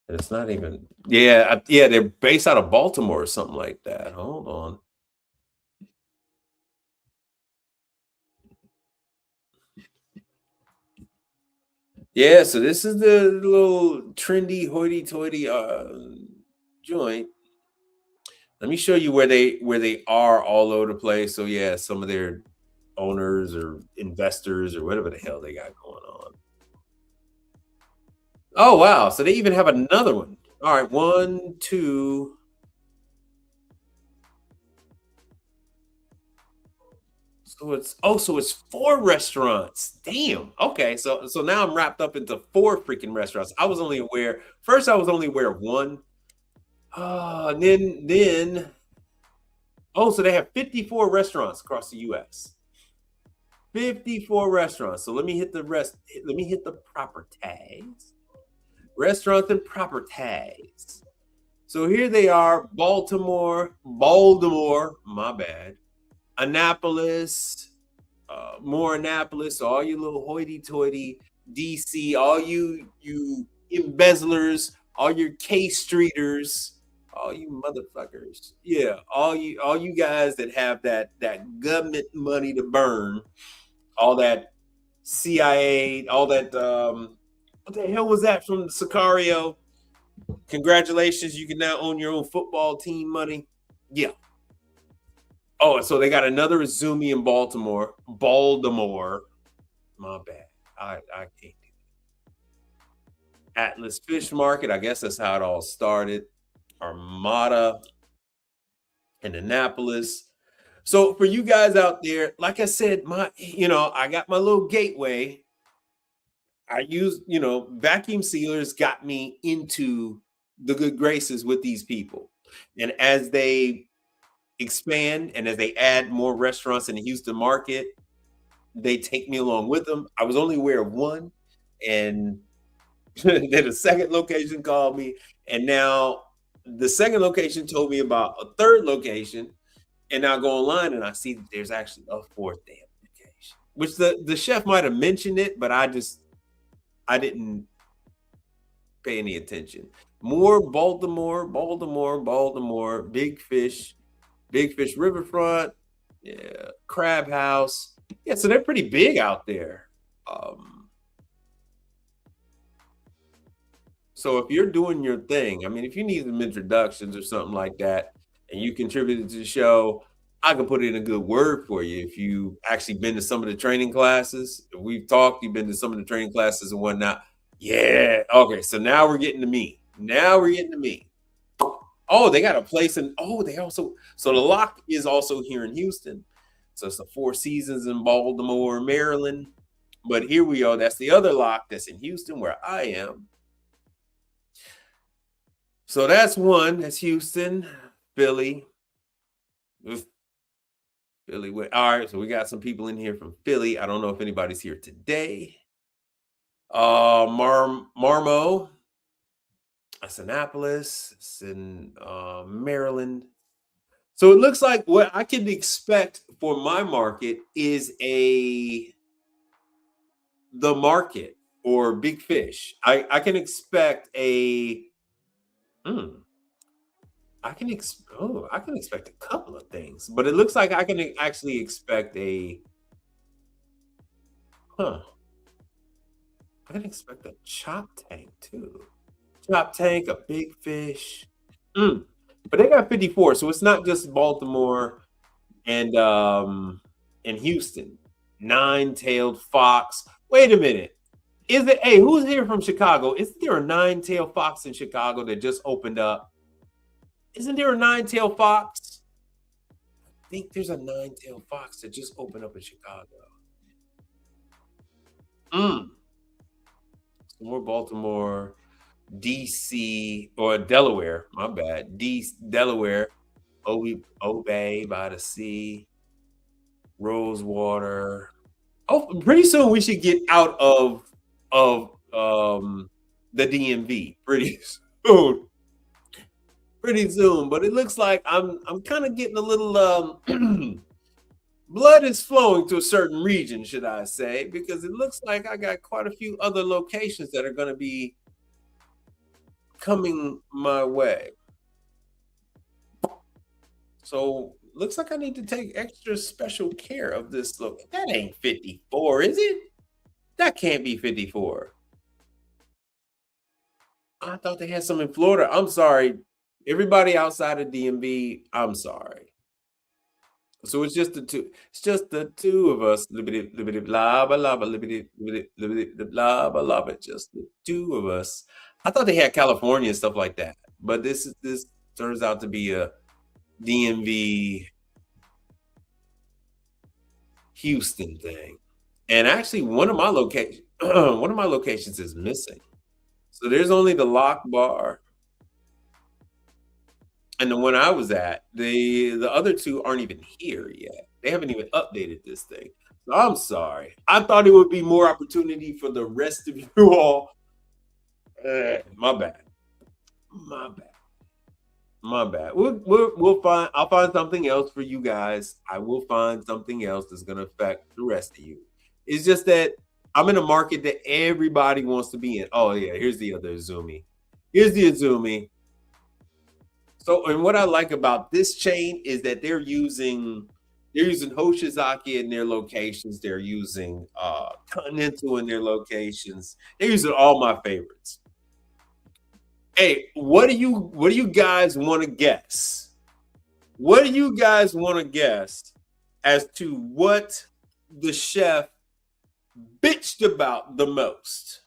And it's not even, they're based out of Baltimore or something like that. Hold on. Yeah, so this is the little trendy hoity-toity joint. Let me show you where they are all over the place. So yeah, some of their owners or investors or whatever the hell they got going on. Oh wow, so they even have another one. All right, 1, 2. So it's 4 restaurants. Damn. Okay. So now I'm wrapped up into 4 freaking restaurants. I was only aware of 1. And then oh, so they have 54 restaurants across the US. 54 restaurants. So let me hit the proper tags. Restaurants and proper tags. So here they are, Baltimore, my bad. Annapolis, more Annapolis, all you little hoity-toity DC, all you embezzlers, all your K Streeters, all you motherfuckers. Yeah, all you guys that have that government money to burn, all that CIA, all that what the hell was that from Sicario? Congratulations, you can now own your own football team money. Yeah. Oh, so they got another Izumi in Baltimore. My bad. I can't do that. Atlas Fish Market. I guess that's how it all started. Armada in Annapolis. So for you guys out there, like I said, I got my little gateway. I use, vacuum sealers got me into the good graces with these people. And as they expand and as they add more restaurants in the Houston market, they take me along with them. I was only aware of 1, and then a second location called me, and now the second location told me about a third location, and now I go online and I see that there's actually a 4th damn location, which the chef might have mentioned it, but I didn't pay any attention. More Baltimore, Big Fish Riverfront, yeah, Crab House. Yeah, so they're pretty big out there. So if you're doing your thing, I mean, if you need some introductions or something like that, and you contributed to the show, I can put in a good word for you. If you actually been to some of the training classes, if we've talked, you've been to some of the training classes and whatnot. Yeah. Okay. So now we're getting to me. Oh, they got a place so the Lock is also here in Houston. So it's the 4 Seasons in Baltimore, Maryland. But here we are. That's the other Lock that's in Houston where I am. So that's one. That's Houston, Philly. Philly. All right. So we got some people in here from Philly. I don't know if anybody's here today. Marmo. That's Annapolis. It's in Maryland. So it looks like what I can expect for my market is the market or Big Fish. I can expect I can expect a couple of things, but it looks like I can actually expect I can expect a chop tank too. Chop tank, a Big Fish. But they got 54, so it's not just Baltimore and Houston. 9-tailed fox. Wait a minute. Who's here from Chicago? Isn't there a 9-tailed fox in Chicago that just opened up? Isn't there a 9-tailed fox? I think there's a 9-tailed fox that just opened up in Chicago. Some more Baltimore, DC, or Delaware. My bad. Delaware, Obey by the Sea, Rosewater. Oh, pretty soon we should get out of the DMV. Pretty soon. But it looks like I'm kind of getting a little blood is flowing to a certain region, should I say, because it looks like I got quite a few other locations that are going to be coming my way. So looks like I need to take extra special care of this look. That ain't 54, is it? That can't be 54. I thought they had some in Florida. I'm sorry. Everybody outside of DMV, I'm sorry. So it's just the two. It's just the two of us. Just the two of us. I thought they had California and stuff like that, but this turns out to be a DMV Houston thing. And actually, one of my locations is missing. So there's only the lock bar and the one I was at. The other two aren't even here yet. They haven't even updated this thing. So I'm sorry. I thought it would be more opportunity for the rest of you all. My bad. My bad. My bad. We'll find. I'll find something else for you guys. I will find something else that's gonna affect the rest of you. It's just that I'm in a market that everybody wants to be in. Oh yeah, here's the other Izumi. Here's the Izumi. So, and what I like about this chain is that they're using Hoshizaki in their locations. They're using Continental in their locations. They're using all my favorites. Hey, what do you guys want to guess? What do you guys want to guess as to what the chef bitched about the most?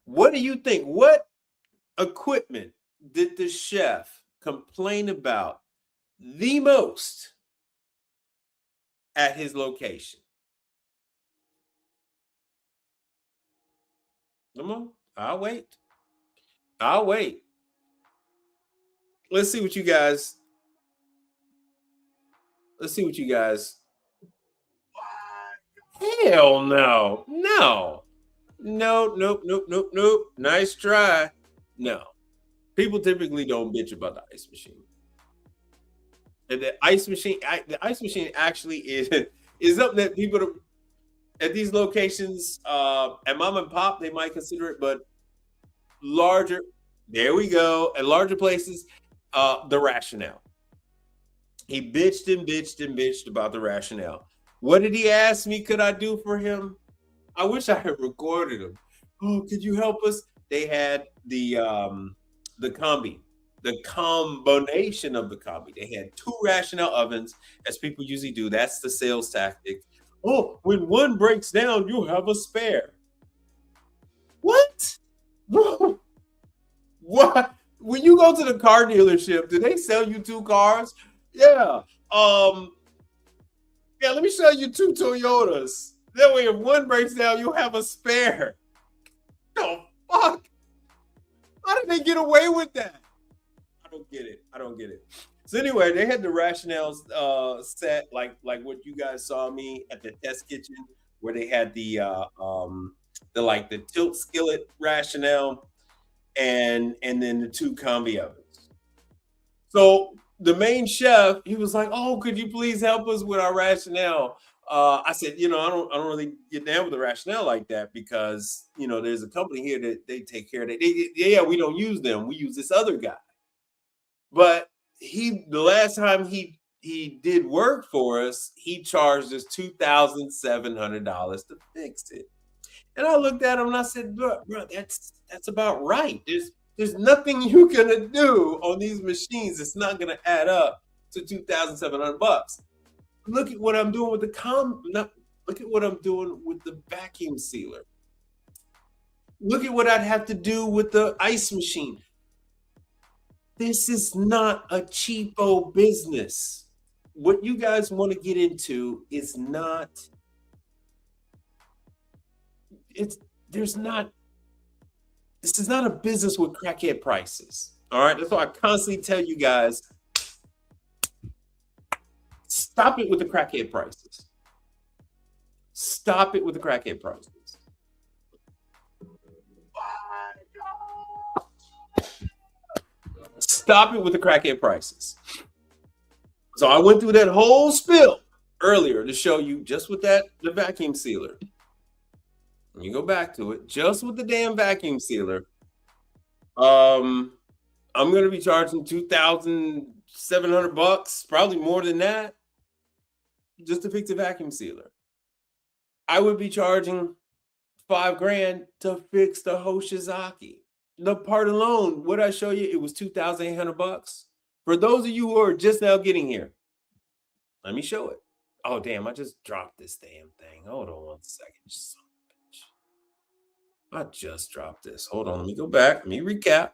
What do you think? What equipment did the chef complain about the most at his location? Come on, I'll wait. I'll wait. Let's see what you guys. Let's see what you guys. Hell no. No. No, nope, nope, nope, nope. Nice try. No. People typically don't bitch about the ice machine. And the ice machine actually is something that people at these locations, at mom and pop, they might consider it, but larger, there we go. At larger places, the rationale. He bitched and bitched and bitched about the rationale. What did he ask me could I do for him? I wish I had recorded him. Oh, could you help us? They had the combi, the combination of the combi. They had 2 rationale ovens, as people usually do. That's the sales tactic. Oh, when one breaks down, you have a spare. What? Bro, what? When you go to the car dealership, do they sell you 2 cars? Yeah. Yeah, let me show you 2 Toyotas. That way, if one breaks down, you have a spare. The fuck? How did they get away with that? I don't get it. I don't get it. So anyway, they had the rationales set like what you guys saw me at the test kitchen, where they had the tilt skillet rationale and then the 2 combi ovens. So the main chef, he was like, "Oh, could you please help us with our rationale?" I said, I don't really get down with the rationale like that because there's a company here that they take care of it. Yeah, we don't use them. We use this other guy. But the last time he did work for us, he charged us $2,700 to fix it. And I looked at him and I said, bro, that's about right. There's nothing you're gonna do on these machines. It's not gonna add up to $2,700. Look at what I'm doing with look at what I'm doing with the vacuum sealer. Look at what I'd have to do with the ice machine. This is not a cheapo business. What you guys want to get into is not. This is not a business with crackhead prices. All right. That's why I constantly tell you guys, stop it with the crackhead prices. Stop it with the crackhead prices. Stop it with the crackhead prices. So I went through that whole spiel earlier to show you just with the vacuum sealer. Let me go back to it. Just with the damn vacuum sealer. I'm going to be charging $2,700, probably more than that, just to fix a vacuum sealer. I would be charging $5,000 to fix the Hoshizaki. The part alone, what I show you, it was $2,800. For those of you who are just now getting here, let me show it. Oh, damn, I just dropped this damn thing. Hold on 1 second. Son of a bitch. I just dropped this. Hold on, let me go back. Let me recap.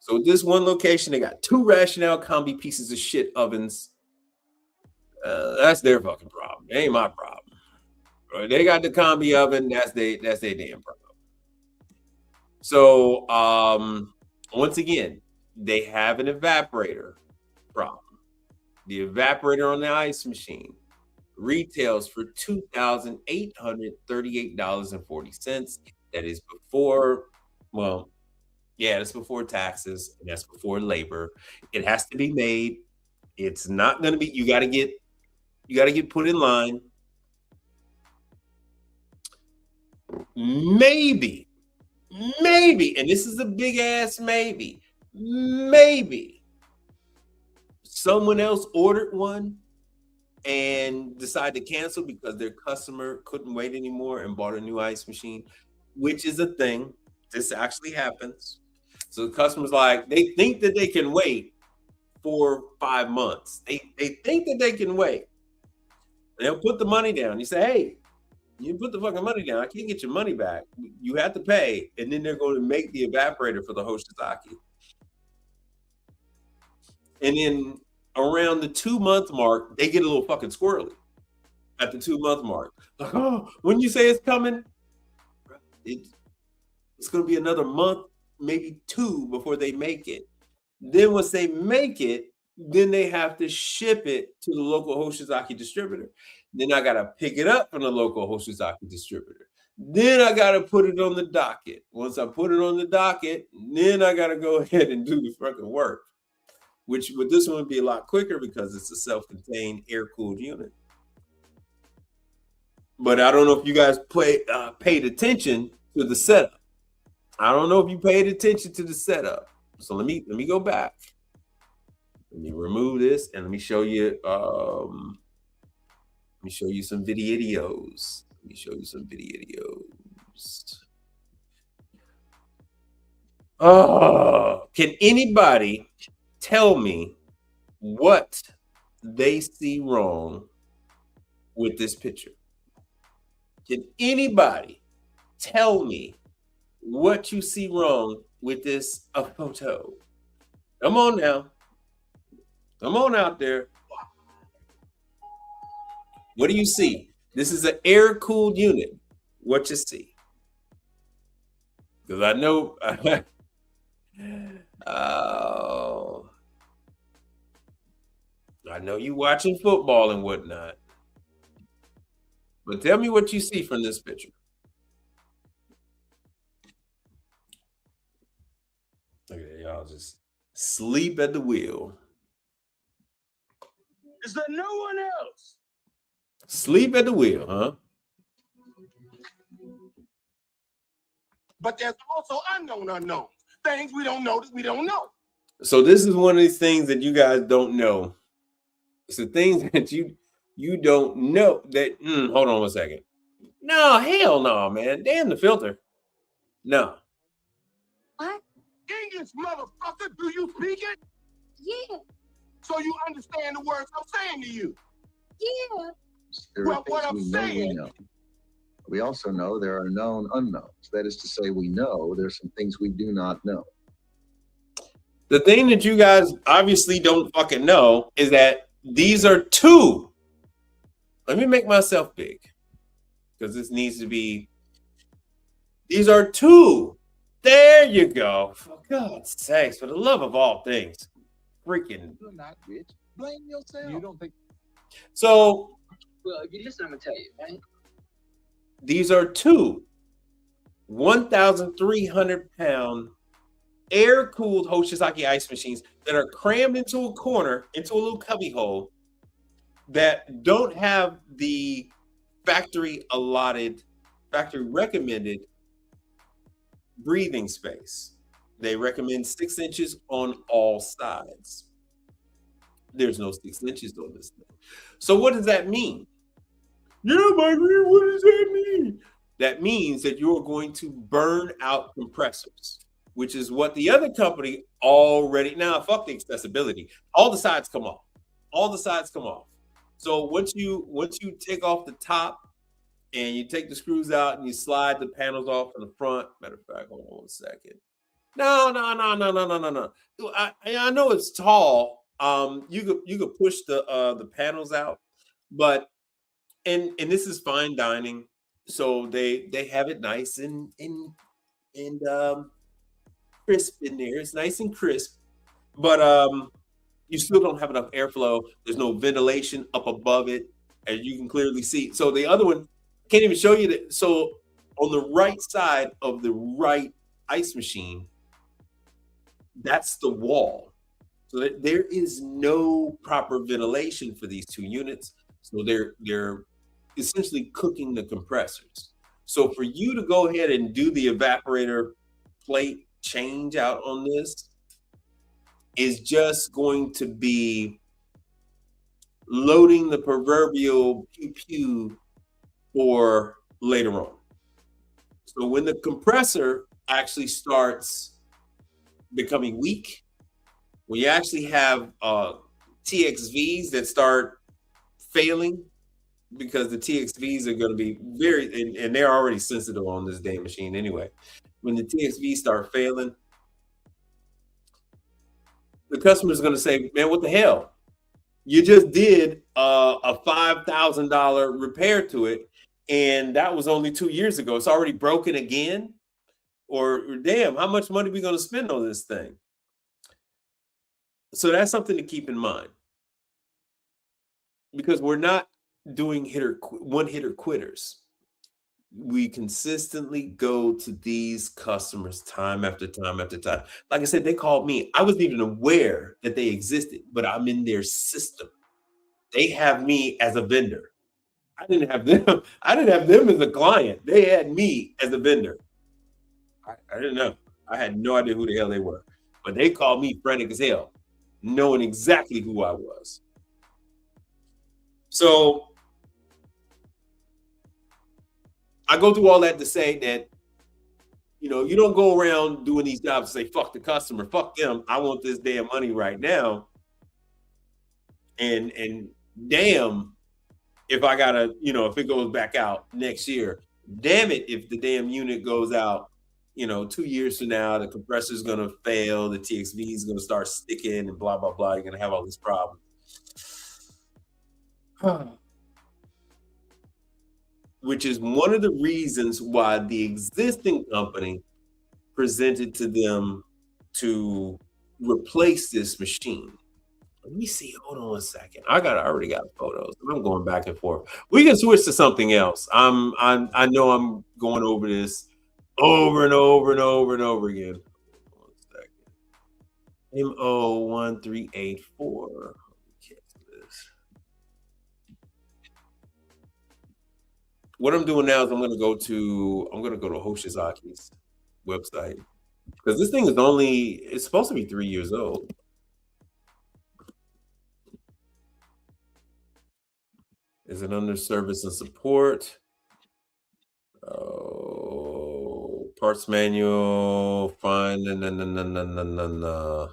So this one location, they got 2 rationale combi pieces of shit ovens. That's their fucking problem. It ain't my problem. They got the combi oven. That's their damn problem. So once again, they have an evaporator problem. The evaporator on the ice machine retails for $2,838.40. That is before, well, yeah, that's before taxes, and that's before labor. It has to be made. It's not going to be. You got to get put in line. Maybe, and this is a big ass maybe. Maybe someone else ordered one and decided to cancel because their customer couldn't wait anymore and bought a new ice machine, which is a thing. This actually happens. So the customer's like, they think that they can wait 4 or 5 months. They think that they can wait. They'll put the money down. You say, hey, you put the fucking money down. I can't get your money back. You have to pay. And then they're going to make the evaporator for the Hoshizaki. And then around the 2-month mark, they get a little fucking squirrely at the 2-month mark. Like, oh, when you say it's coming, it's going to be another month, maybe 2 before they make it. Then once they make it, then they have to ship it to the local Hoshizaki distributor. Then I got to pick it up from the local Hoshizaki distributor. Then I got to put it on the docket. Once I put it on the docket, then I got to go ahead and do the fucking work. Which with this one would be a lot quicker because it's a self-contained air-cooled unit. But I don't know if you guys paid attention to the setup. I don't know if you paid attention to the setup. So let me go back. Let me remove this and let me show you. Let me show you some videos. Can anybody tell me what they see wrong with this picture? Can anybody tell me what you see wrong with this photo? Come on now. Come on out there. What do you see? This is an air-cooled unit. What you see? Because I know I know you watching football and whatnot. But tell me what you see from this picture. Look at that, y'all just sleep at the wheel. Is there no one else? Sleep at the wheel, huh? But there's also unknowns. Things we don't know that we don't know. So this is one of these things that you guys don't know. It's the things that you don't know that. Hold on one second. No, hell no, man. Damn the filter. No. What? English, motherfucker. Do you speak it? Yeah, So you understand the words I'm saying to you. yeah. There Well, are what things I'm we know saying- we know. We also know there are known unknowns. That is to say, we know there's some things we do not know. The thing that you guys obviously don't fucking know is that these are 2. Let me make myself big because this needs to be. These are 2. There you go. For God's sakes, for the love of all things. Freaking. You're not rich. Blame yourself. You don't think So Well, if you listen, I'm gonna tell you, right? these are 2 1,300-pound air-cooled Hoshizaki ice machines that are crammed into a corner, into a little cubby hole, that don't have the factory recommended breathing space. They recommend 6 inches on all sides. There's no 6 inches on this thing. So what does that mean? Yeah, Michael, what does that mean? That means that you're going to burn out compressors, which is what the other company already. Now, fuck the accessibility. All the sides come off. So once you take off the top and you take the screws out and you slide the panels off in the front. Matter of fact, hold on one second. No. I know it's tall. You could push the panels out But and this is fine dining, so they have it nice and crisp in there. It's nice and crisp, but you still don't have enough airflow. There's no ventilation up above it, as you can clearly see. So the other one can't even show you that. So on the right side of the right ice machine, that's the wall. So there is no proper ventilation for these two units. So they're essentially cooking the compressors. So for you to go ahead and do the evaporator plate change out on this is just going to be loading the proverbial pew pew for later on. So when the compressor actually starts becoming weak, when you actually have TXVs that start failing, because the TXVs are going to be and they're already sensitive on this damn machine anyway. When the TXVs start failing, the customer is going to say, man, what the hell? You just did a $5,000 repair to it, and that was only 2 years ago. It's already broken again? Or damn, how much money are we going to spend on this thing? So that's something to keep in mind, because we're not doing one-hitter quitters. We consistently go to these customers time after time after time. Like I said, they called me. I wasn't even aware that they existed, but I'm in their system. They have me as a vendor. I didn't have them. I didn't have them as a client. They had me as a vendor. I didn't know. I had no idea who the hell they were. But they called me frantic as hell, knowing exactly who I was. So I go through all that to say that, you don't go around doing these jobs and say, fuck the customer, fuck them. I want this damn money right now. And damn, if I gotta, if it goes back out next year, damn it, if the damn unit goes out, 2 years from now, the compressor's gonna fail, the TXV is gonna start sticking and blah, blah, blah. You're gonna have all these problems. Which is one of the reasons why the existing company presented to them to replace this machine. Let me see. Hold on a second. I already got photos. I'm going back and forth. We can switch to something else. I know I'm going over this over and over and over and over again. 1 second. MO1384. What I'm doing now is I'm going to go to Hoshizaki's website, because this thing it's supposed to be 3 years old. Is it under service and support? Oh, parts manual, fine. No.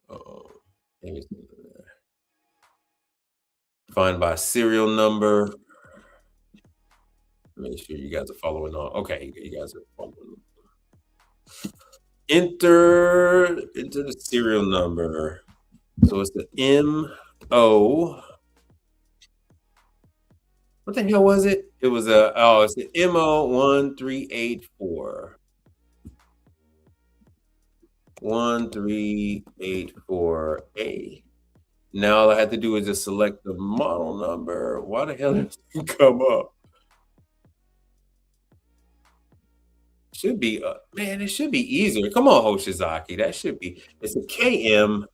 Oh, find by serial number. Make sure you guys are following on. Okay, you guys are following. Enter the serial number. So it's the MO. What the hell was it? It was it's the MO1384. 1384A. Now all I have to do is just select the model number. Why the hell did it come up? Should be, man, it should be easier. Come on, Hoshizaki. That should be, it's a KM.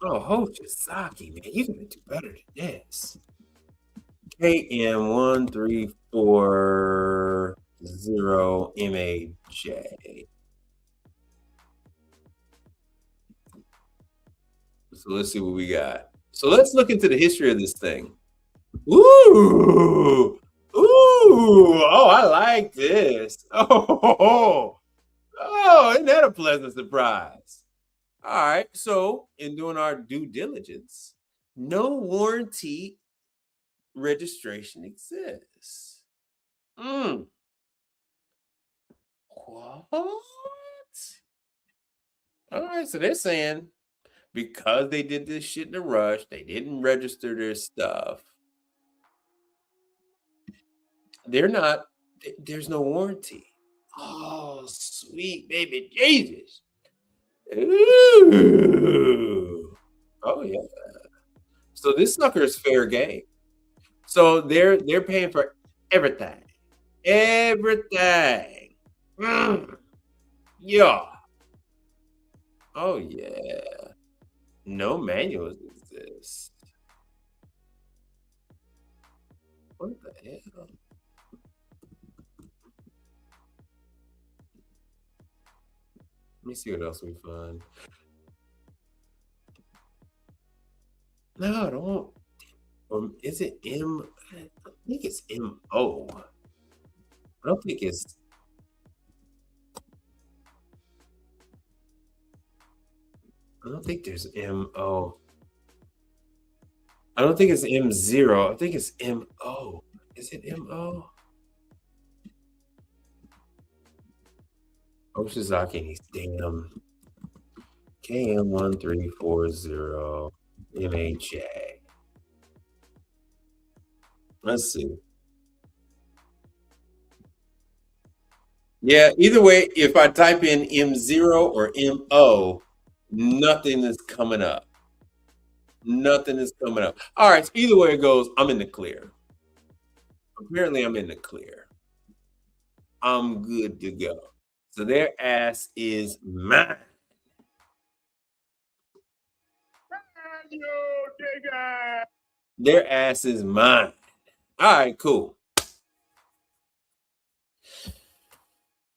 Oh, Hoshizaki, man, you're going to do better than this. KM1340MAJ. So let's see what we got. So let's look into the history of this thing. Ooh, oh, I like this. Oh, isn't that a pleasant surprise? All right, so in doing our due diligence, no warranty registration exists. What? All right, so they're saying because they did this shit in a rush, they didn't register their stuff. There's no warranty. Oh, sweet baby Jesus. Ooh. Oh yeah. So this sucker is fair game. So they're paying for everything. Everything. Yeah. Oh yeah. No manuals exist. What the hell? Let me see what else we find. No, I don't. Is it M? I think it's MO. I don't think it's. I don't think there's MO. I don't think it's M0. I think it's MO. Is it MO? Oshizaki needs damn KM1340 MHA. Let's see. Yeah, either way, if I type in M0 or MO, nothing is coming up. Nothing is coming up. All right, so either way it goes, I'm in the clear. Apparently, I'm in the clear. I'm good to go. So their ass is mine. Their ass is mine. All right, cool.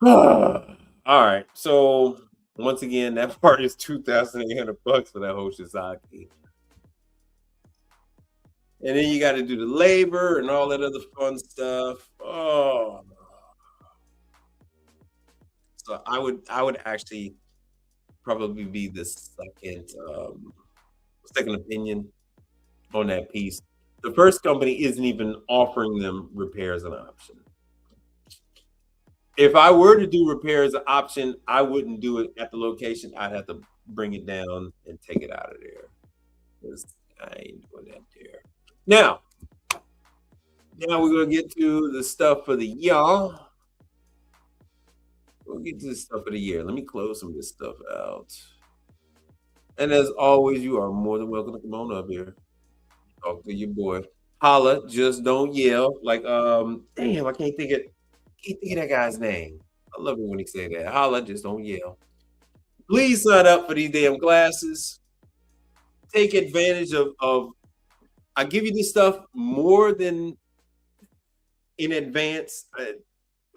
All right, so once again, that part is $2,800 for that Hoshizaki. And then you got to do the labor and all that other fun stuff. Oh, so I would actually probably be the second opinion on that piece. The first company isn't even offering them repair as an option. If I were to do repair as an option, I wouldn't do it at the location. I'd have to bring it down and take it out of there. Because I ain't doing that there. Now we're gonna get to the stuff for the year. We'll get to the stuff for the year. Let me close some of this stuff out. And as always, you are more than welcome to come on up here. Talk to your boy. Holla, just don't yell. Like, damn, I can't think of that guy's name. I love it when he say that. Holla, just don't yell. Please sign up for these damn classes. Take advantage of I give you this stuff more than in advance,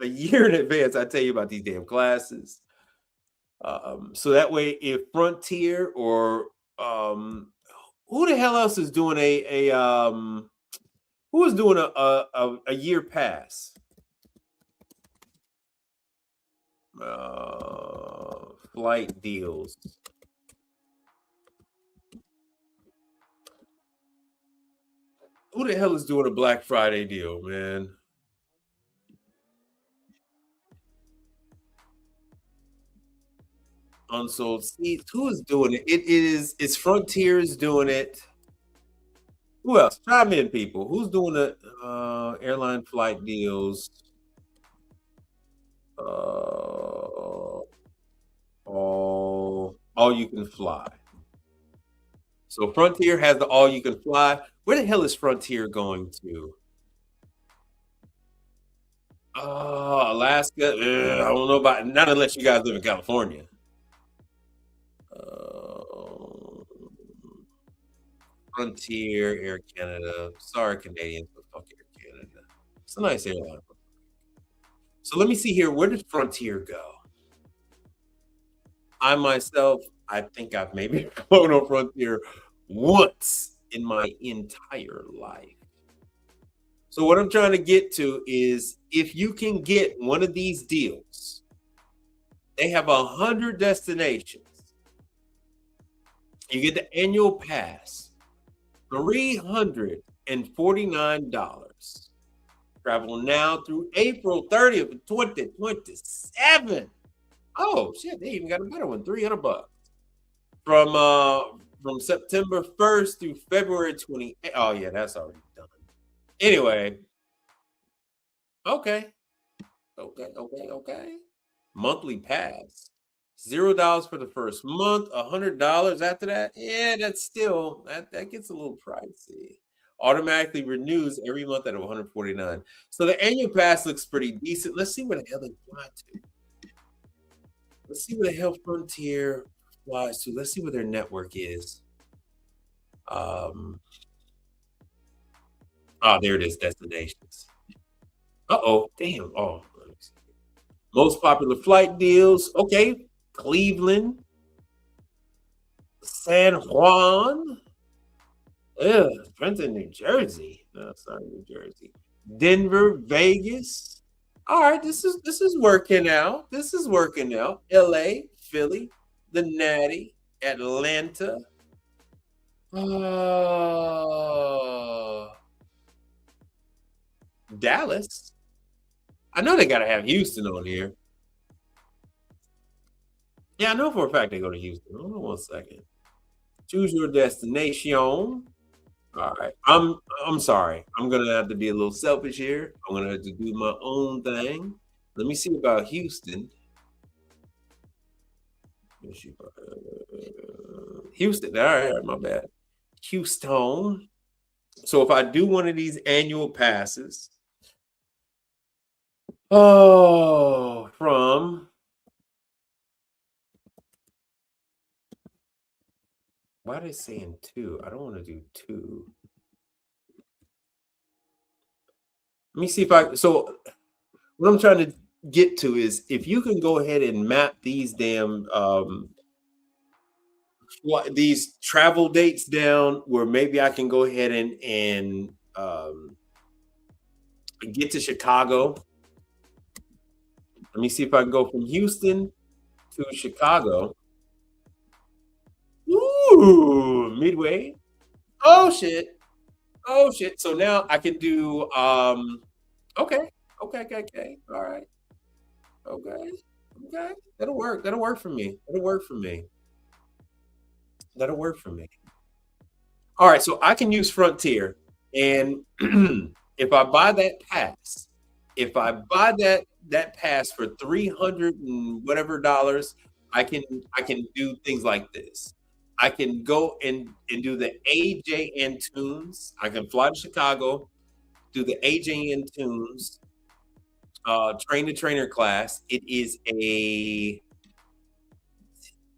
a year in advance. I tell you about these damn classes. So that way, if Frontier or who the hell else is doing who is doing a year pass? Flight deals. Who the hell is doing a Black Friday deal, man? Unsold seats. Who is doing it? It's Frontier's doing it. Who else? Chime in, people. Who's doing the airline flight deals? All you can fly. So Frontier has the all you can fly. Where the hell is Frontier going to? Alaska. I don't know about, not unless you guys live in California. Frontier, Air Canada. Sorry, Canadians, but fuck Air Canada. It's a nice airline. So let me see here. Where did Frontier go? I myself, I think I've maybe flown on Frontier once in my entire life. So what I'm trying to get to is, if you can get one of these deals, they have 100 destinations. You get the annual pass, $349. Travel now through April 30th of 2027. Oh shit, they even got a better one, $300 from from September 1st through February 28th. Oh, yeah, that's already done. Anyway. Okay. Monthly pass. $0 for the first month, $100 after that. Yeah, that's still that gets a little pricey. Automatically renews every month at $149. So the annual pass looks pretty decent. Let's see where the hell they fly to. Let's see where the hell Frontier flies to. Let's see where their network is. Oh, there it is. Destinations. Uh-oh. Damn. Oh. Most popular flight deals. Okay. Cleveland. San Juan. Trenton, New Jersey. No, it's not New Jersey. Denver, Vegas. All right, this is working out. This is working out. LA, Philly, the Natty, Atlanta. Dallas. I know they gotta have Houston on here. Yeah, I know for a fact they go to Houston. Hold on 1 second. Choose your destination. All right. I'm sorry. I'm gonna have to be a little selfish here. I'm gonna have to do my own thing. Let me see about Houston. Houston. All right, my bad. Houston. So if I do one of these annual passes, from why are they saying 2? I don't want to do 2. Let me see if I. So what I'm trying to get to is if you can go ahead and map these damn these travel dates down where maybe I can go ahead and get to Chicago. Let me see if I can go from Houston to Chicago. Ooh, Midway. Oh shit. So now I can do okay. All right. Okay. That'll work for me. All right, so I can use Frontier, and if I buy that pass, for $300 and whatever dollars, I can do things like this. I can go and do the AJN Tunes. I can fly to Chicago, do the AJN Tunes, train the trainer class. It is a.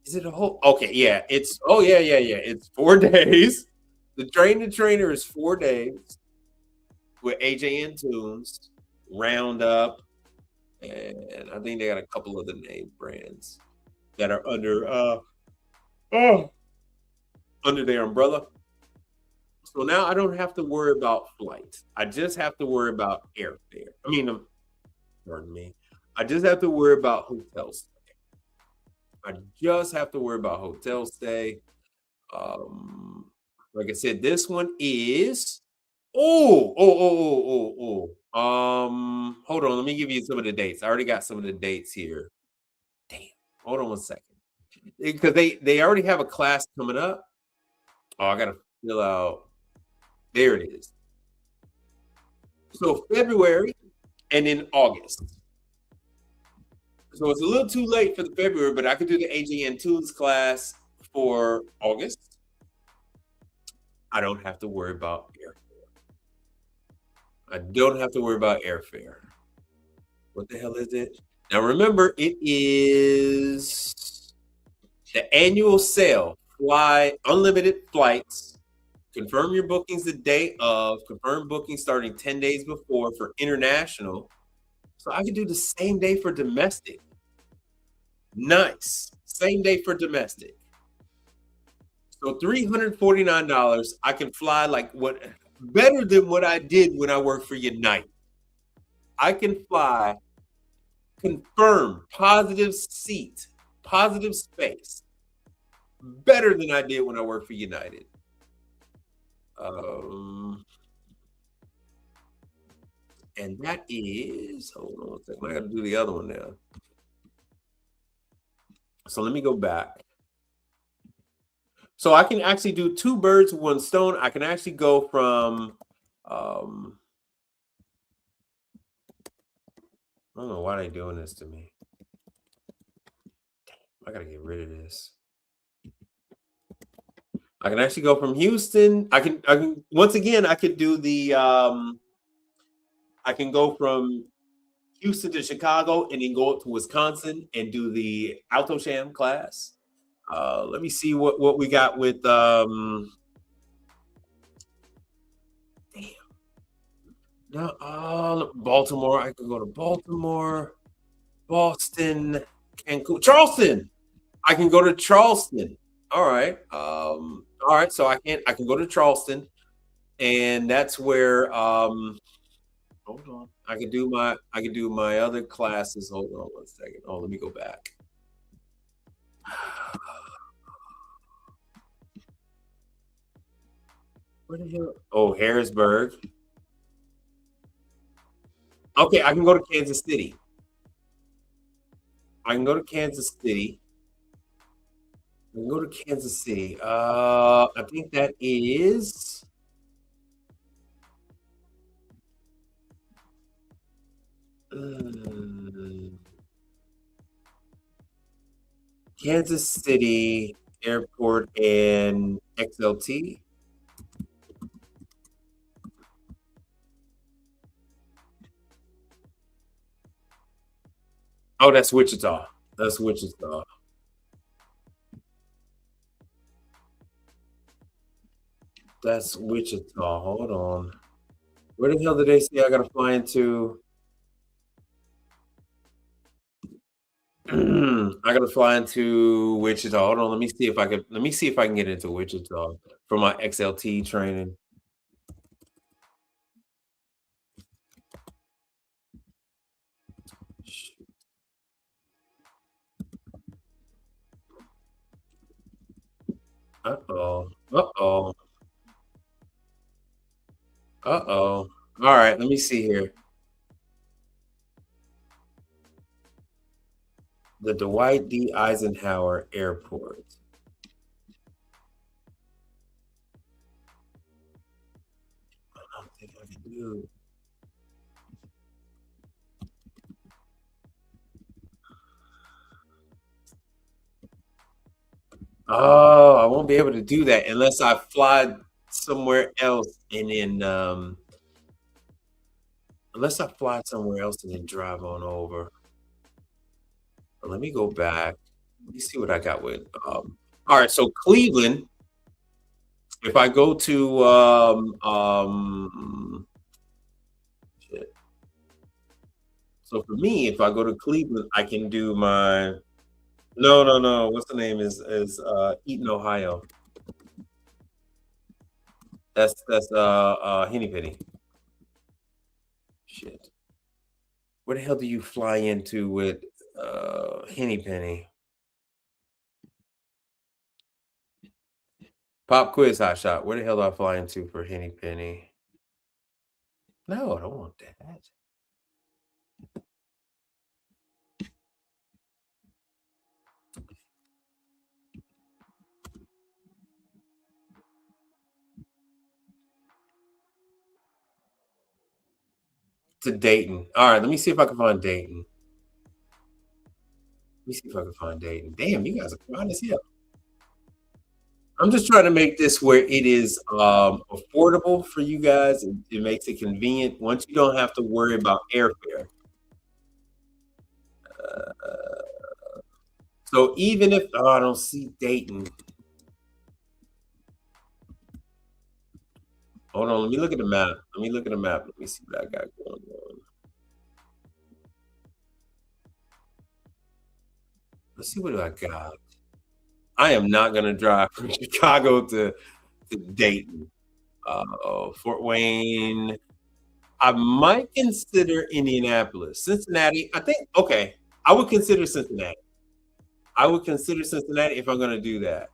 Is it a whole? Okay, yeah. It's yeah. It's 4 days. The train the trainer is 4 days with AJN Tunes, Roundup, and I think they got a couple other name brands that are under under their umbrella. So now I don't have to worry about flights. I just have to worry about airfare. Pardon me. I just have to worry about hotel stay. Like I said, this one is hold on, let me give you some of the dates. I already got some of the dates here. Damn, hold on 1 second. Because they already have a class coming up. Oh, I gotta fill out. There it is. So February and in August. So it's a little too late for the February, but I could do the AJN Tunes class for August. I don't have to worry about airfare. What the hell is it? Now remember, it is the annual sale. Fly unlimited flights. Confirm your bookings the day of. Confirm bookings starting 10 days before for international. So I can do the same day for domestic. Nice. Same day for domestic. So $349, I can fly better than what I did when I worked for United. I can fly, confirm, positive seat, positive space, better than I did when I worked for United. And that is, hold on 1 second, I got to do the other one now. So let me go back. So I can actually do two birds with one stone. I can actually go from I don't know why they're doing this to me. I gotta get rid of this. I can actually go from Houston. I can once again I could do the I can go from Houston to Chicago and then go up to Wisconsin and do the Alto Sham class. Let me see what we got with damn. No, Baltimore. I could go to Baltimore, Boston, Cancun, Charleston. I can go to Charleston. All right. All right. So I can go to Charleston, and that's where hold on. I can do my other classes. Hold on one second. Oh, let me go back. Where the hell? Oh, Harrisburg. Okay, I can go to Kansas City. I can go to Kansas City. I can go to Kansas City. I think that is Kansas City Airport and XLT. Oh, that's Wichita. That's Wichita. That's Wichita. Hold on. Where the hell did they say I gotta fly into? I gotta fly into Wichita. Hold on. Let me see if I can get into Wichita for my XLT training. Uh-oh. Uh-oh. Uh-oh. All right, let me see here. The Dwight D. Eisenhower Airport. I don't think I can do. Oh, I won't be able to do that unless I fly somewhere else and then unless I fly somewhere else and then drive on over. Let me go back. Let me see what I got with all right, so Cleveland. If I go to shit. So for me, if I go to Cleveland, I can do my no. What's the name is Eaton, Ohio. That's Henny Penny. Shit. Where the hell do you fly into with Henny Penny? Pop quiz hot shot. Where the hell do I fly into for Henny Penny? No, I don't want that. To Dayton. All right, let me see if I can find Dayton. Let me see if I can find Dayton. Damn, you guys are fine as hell. I'm just trying to make this where it is affordable for you guys. It makes it convenient once you don't have to worry about airfare. So even if I don't see Dayton. Hold on, let me look at the map. Let me see what I got going on. Let's see what I got. I am not gonna drive from Chicago to Dayton. Fort Wayne. I might consider Indianapolis. Cincinnati. I think okay. I would consider Cincinnati. If I'm gonna do that.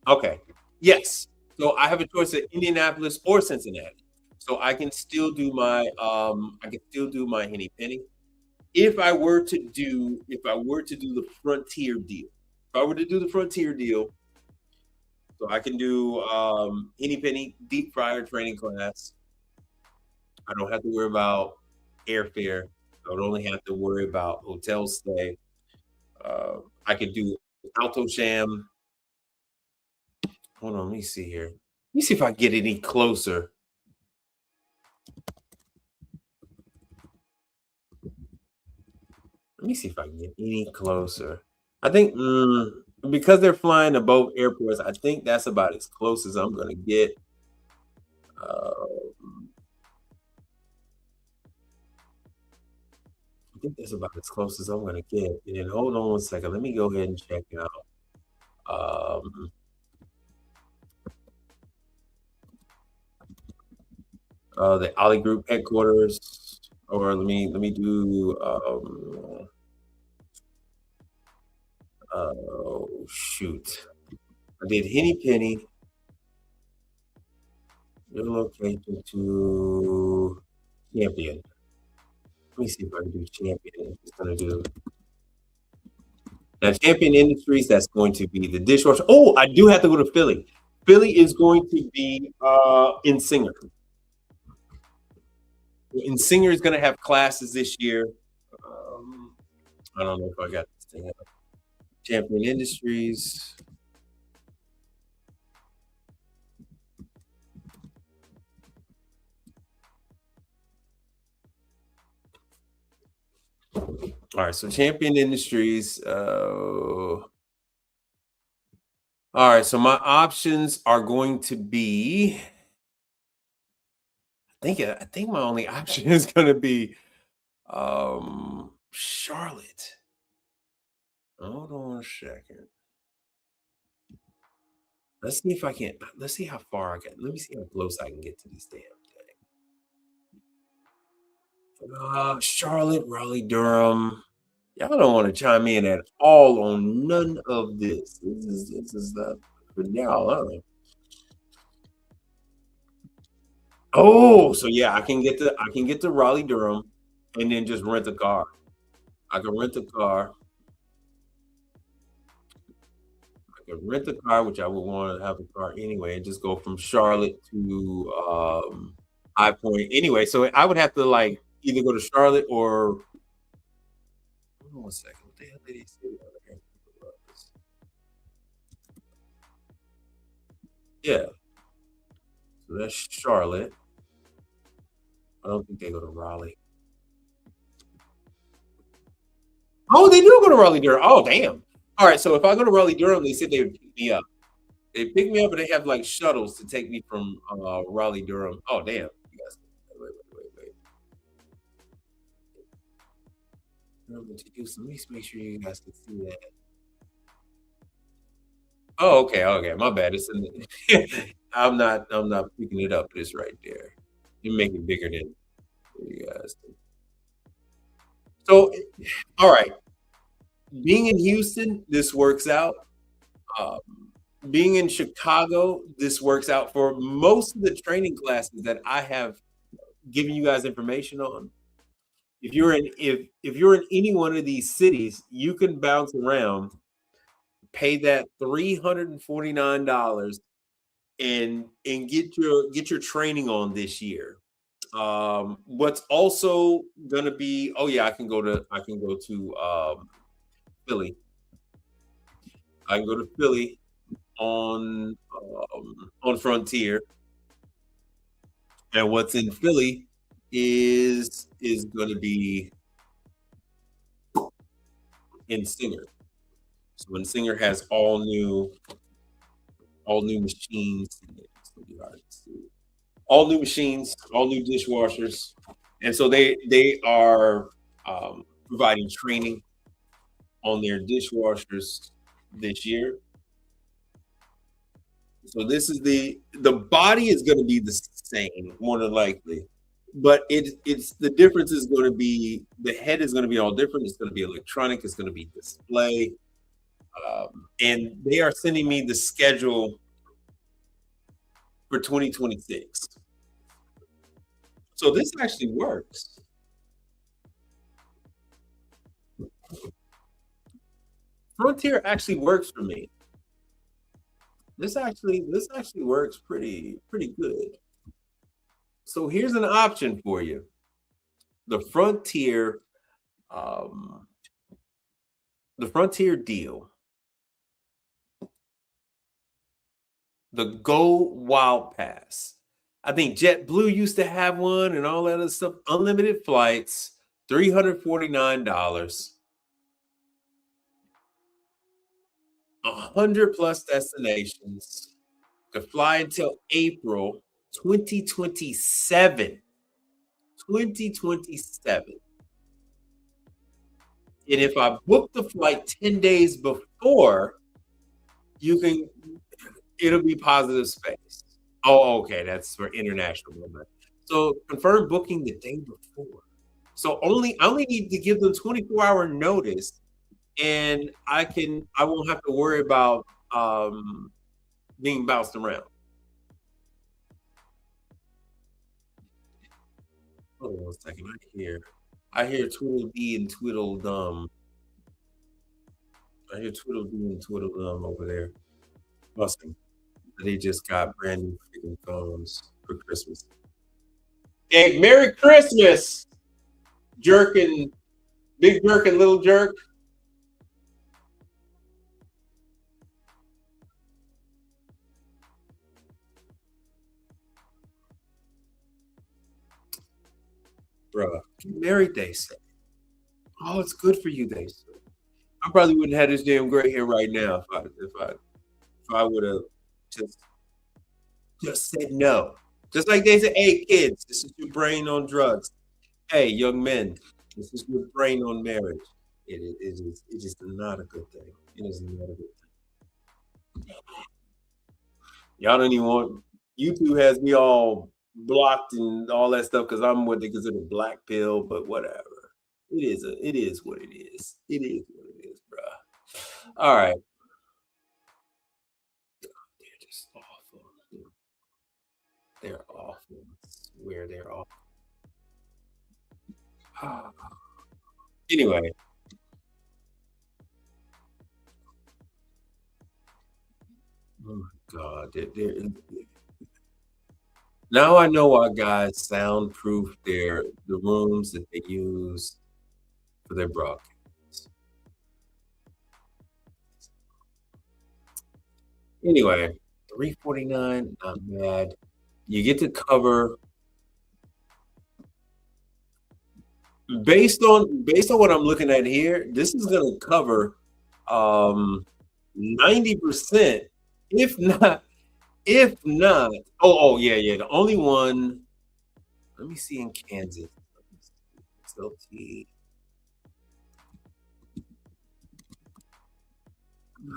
Okay. Yes. So I have a choice of Indianapolis or Cincinnati. So I can still do my Henny Penny. if I were to do the Frontier deal, so I can do Henny Penny deep fryer training class. I don't have to worry about airfare. I would only have to worry about hotel stay. I could do Alto Sham. Hold on, let me see here. Let me see if I get any closer. Let me see if I can get any closer. I think because they're flying to both airports, I think that's about as close as I'm going to get. I think that's about as close as I'm going to get. And then hold on one second. Let me go ahead and check out. The Ali Group headquarters, or let me do. Oh shoot! I did Henny Penny. Your location to Champion. Let me see if I can do Champion. It's gonna do. Now, Champion Industries, that's going to be the dishwasher. Oh, I do have to go to Philly. Philly is going to be in Singer. And Singer is going to have classes this year. I don't know if I got this thing up. Champion Industries. All right, so Champion Industries. All right, so my options are going to be. I think my only option is going to be Charlotte. Hold on a second. Let's see if I can. Let's see how far I can. Let me see how close I can get to this damn thing. Charlotte, Raleigh, Durham. Y'all don't want to chime in at all on none of this. This is the for y'all. Oh, so yeah, I can get to Raleigh, Durham, and then just rent a car. I can rent a car. Rent a car, which I would want to have a car anyway, and just go from Charlotte to High Point anyway. So I would have to like either go to Charlotte or hold on one second. What the hell did he say? Yeah. So that's Charlotte. I don't think they go to Raleigh. Oh, they do go to Raleigh Durham. Oh, damn. All right, so if I go to Raleigh Durham, they said they would pick me up. They pick me up, and they have like shuttles to take me from Raleigh Durham. Oh, damn! You guys, wait. Durham to Houston. Let me make sure you guys can see that. Oh, okay. My bad. It's in the, I'm not picking it up, but it's right there. You make it bigger than you guys. So, all right. Being in Houston, this works out. Being in Chicago, this works out for most of the training classes that I have given you guys information on. If you're in any one of these cities, you can bounce around, pay that $349, and get your training on this year. What's also gonna be? Oh yeah, I can go to Philly. I can go to Philly on Frontier, and what's in Philly is going to be in Singer. So when Singer has all new machines, it's gonna be hard to see. All new machines, all new dishwashers, and so they are providing training on their dishwashers this year. So this is the body is going to be the same, more than likely, but it's the difference is going to be the head is going to be all different. It's going to be electronic. It's going to be display, and they are sending me the schedule for 2026. So this actually works. Frontier actually works for me. This actually works pretty good. So here's an option for you. The Frontier um the Frontier deal. The Go Wild Pass. I think JetBlue used to have one and all that other stuff. Unlimited flights, $349. 100 plus destinations to fly until April 2027. 2027. And if I book the flight 10 days before, it'll be positive space. Oh, okay. That's for international movement. So confirm booking the day before. So I only need to give them 24-hour notice, and I won't have to worry about being bounced around. Hold on 1 second. I hear Tweedledee and Tweedledum. I hear Tweedledee and Tweedledum over there fussing. They just got brand new freaking phones for Christmas. Hey, Merry Christmas, jerk and big jerk and little jerk. Bruh, get married, they say. Oh, it's good for you, they say. I probably wouldn't have this damn gray hair right now if I would have just said no. Just like they say, hey kids, this is your brain on drugs. Hey, young men, this is your brain on marriage. It is not a good thing. It is not a good thing. Y'all don't even want YouTube has me all blocked and all that stuff because I'm what they consider black pill, but whatever. It is what it is. It is what it is, bruh. All right. They're just awful. They're awful. I swear they're awful. Anyway. Oh my God. Now I know why guys soundproof the rooms that they use for their broadcasts. Anyway, 349, not bad. You get to cover based on what I'm looking at here, this is gonna cover 90%, if not, yeah. The only one, let me see in Kansas. XLT.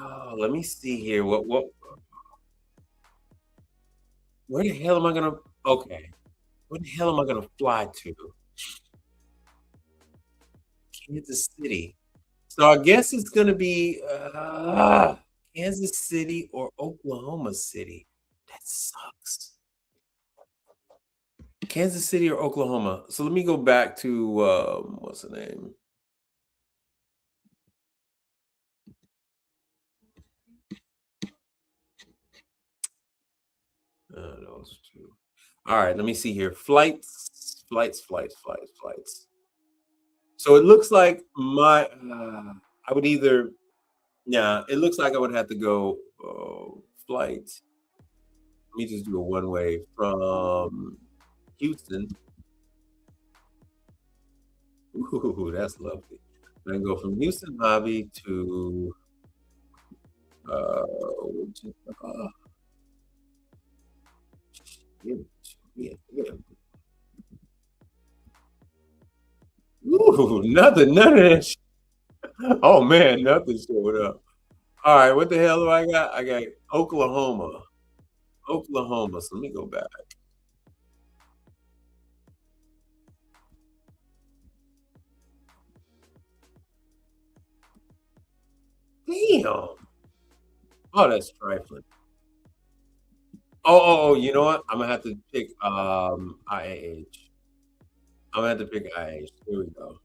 Oh, let me see here. What where the hell am I gonna where the hell am I gonna fly to? Kansas City. So I guess it's gonna be Kansas City or Oklahoma City. That sucks. Kansas City or Oklahoma. So let me go back to what's the name? Those two. All right, let me see here. Flights. So it looks like I would either, yeah, it looks like I would have to go flight. Let me just do a one-way from Houston. Ooh, that's lovely. Then go from Houston Hobby to Wichita. Yeah. Ooh, none of that. Oh man, nothing showed up. All right, what the hell do I got? I got Oklahoma. So let me go back. Damn. Oh, that's trifling. Oh, you know what? I'm gonna have to pick IAH. I'm gonna have to pick IAH. Here we go.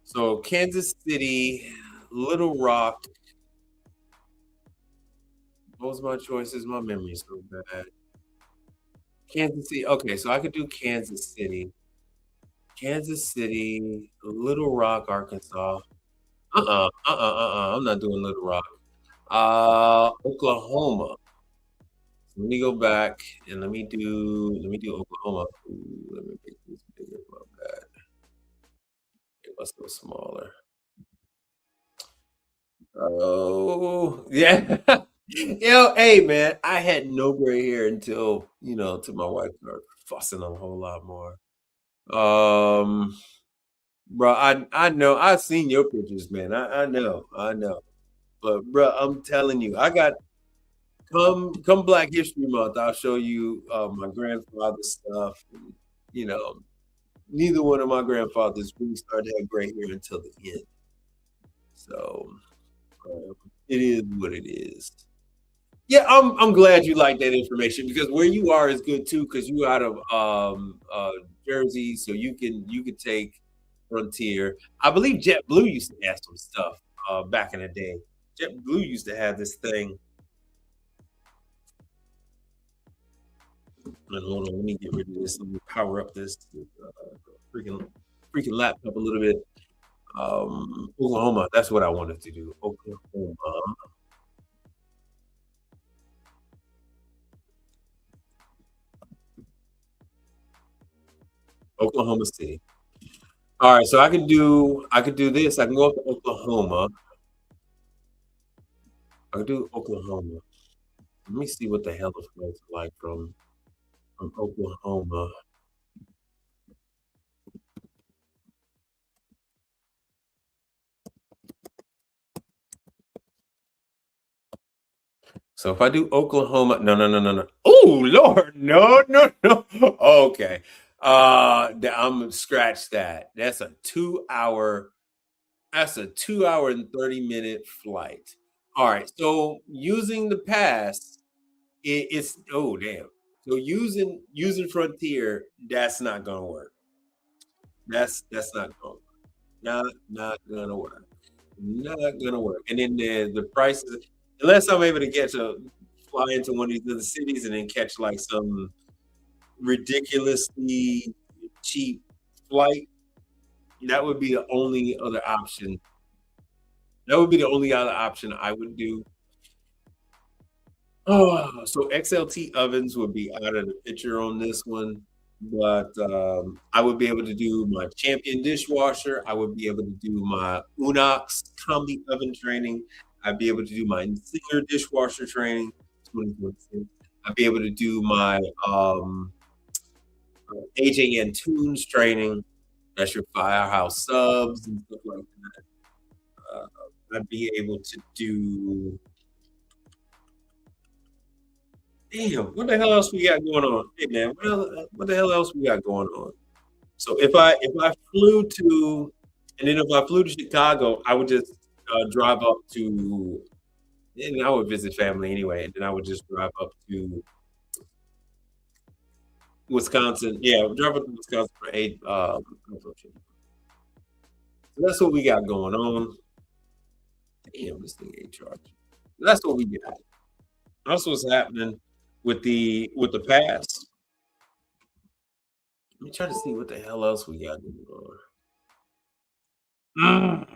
So Kansas City, Little Rock. What was my choices? My memory's so bad. Kansas City. Okay, so I could do Kansas City. Kansas City, Little Rock, Arkansas. I'm not doing Little Rock. Oklahoma. Let me go back and let me do Oklahoma. Ooh, let me make this bigger. My bad. It must go smaller. Oh yeah. Hey man, I had no gray hair until till my wife started fussing a whole lot more. Um, bro, I know I've seen your pictures, man. I know. But bro, I'm telling you, I got come Black History Month. I'll show you my grandfather's stuff. And, you know, neither one of my grandfathers really started to have gray hair until the end. So it is what it is. Yeah, I'm glad you like that information because where you are is good too because you out of Jersey, so you can take Frontier. I believe JetBlue used to have some stuff back in the day. JetBlue used to have this thing. And hold on, let me get rid of this. Let me power up this freaking laptop a little bit. Oklahoma, that's what I wanted to do. Oklahoma. Oklahoma City. All right, so I could do this. I can go up to Oklahoma. I could do Oklahoma. Let me see what the hell the flights are like from Oklahoma. So if I do Oklahoma, no. Oh Lord, no. Okay. I'm gonna scratch that. That's a 2 hour. That's a 2 hour and 30-minute flight. All right. So using the pass, it's oh damn. So using Frontier, that's not gonna work. That's not gonna not gonna work. Not gonna work. And then the prices, unless I'm able to fly into one of these other cities and then catch like some ridiculously cheap flight, that would be the only other option. That would be the only other option I would do. Oh, so XLT ovens would be out of the picture on this one, but I would be able to do my Champion dishwasher. I would be able to do my Unox combi oven training. I'd be able to do my Singer dishwasher training. 2026. I'd be able to do my AJ Antunes training. That's your Firehouse subs and stuff like that. I'd be able to do. Damn, what the hell else we got going on? Hey man, what the hell else we got going on? So if I flew to, and then if I flew to Chicago, I would just drive up to, and I would visit family anyway, and then I would just drive up to Wisconsin. Yeah, I would drive up to Wisconsin for 8. So that's what we got going on. Damn, this thing ain't charging. That's what we got. That's what's happening with the pass. Let me try to see what the hell else we got going on.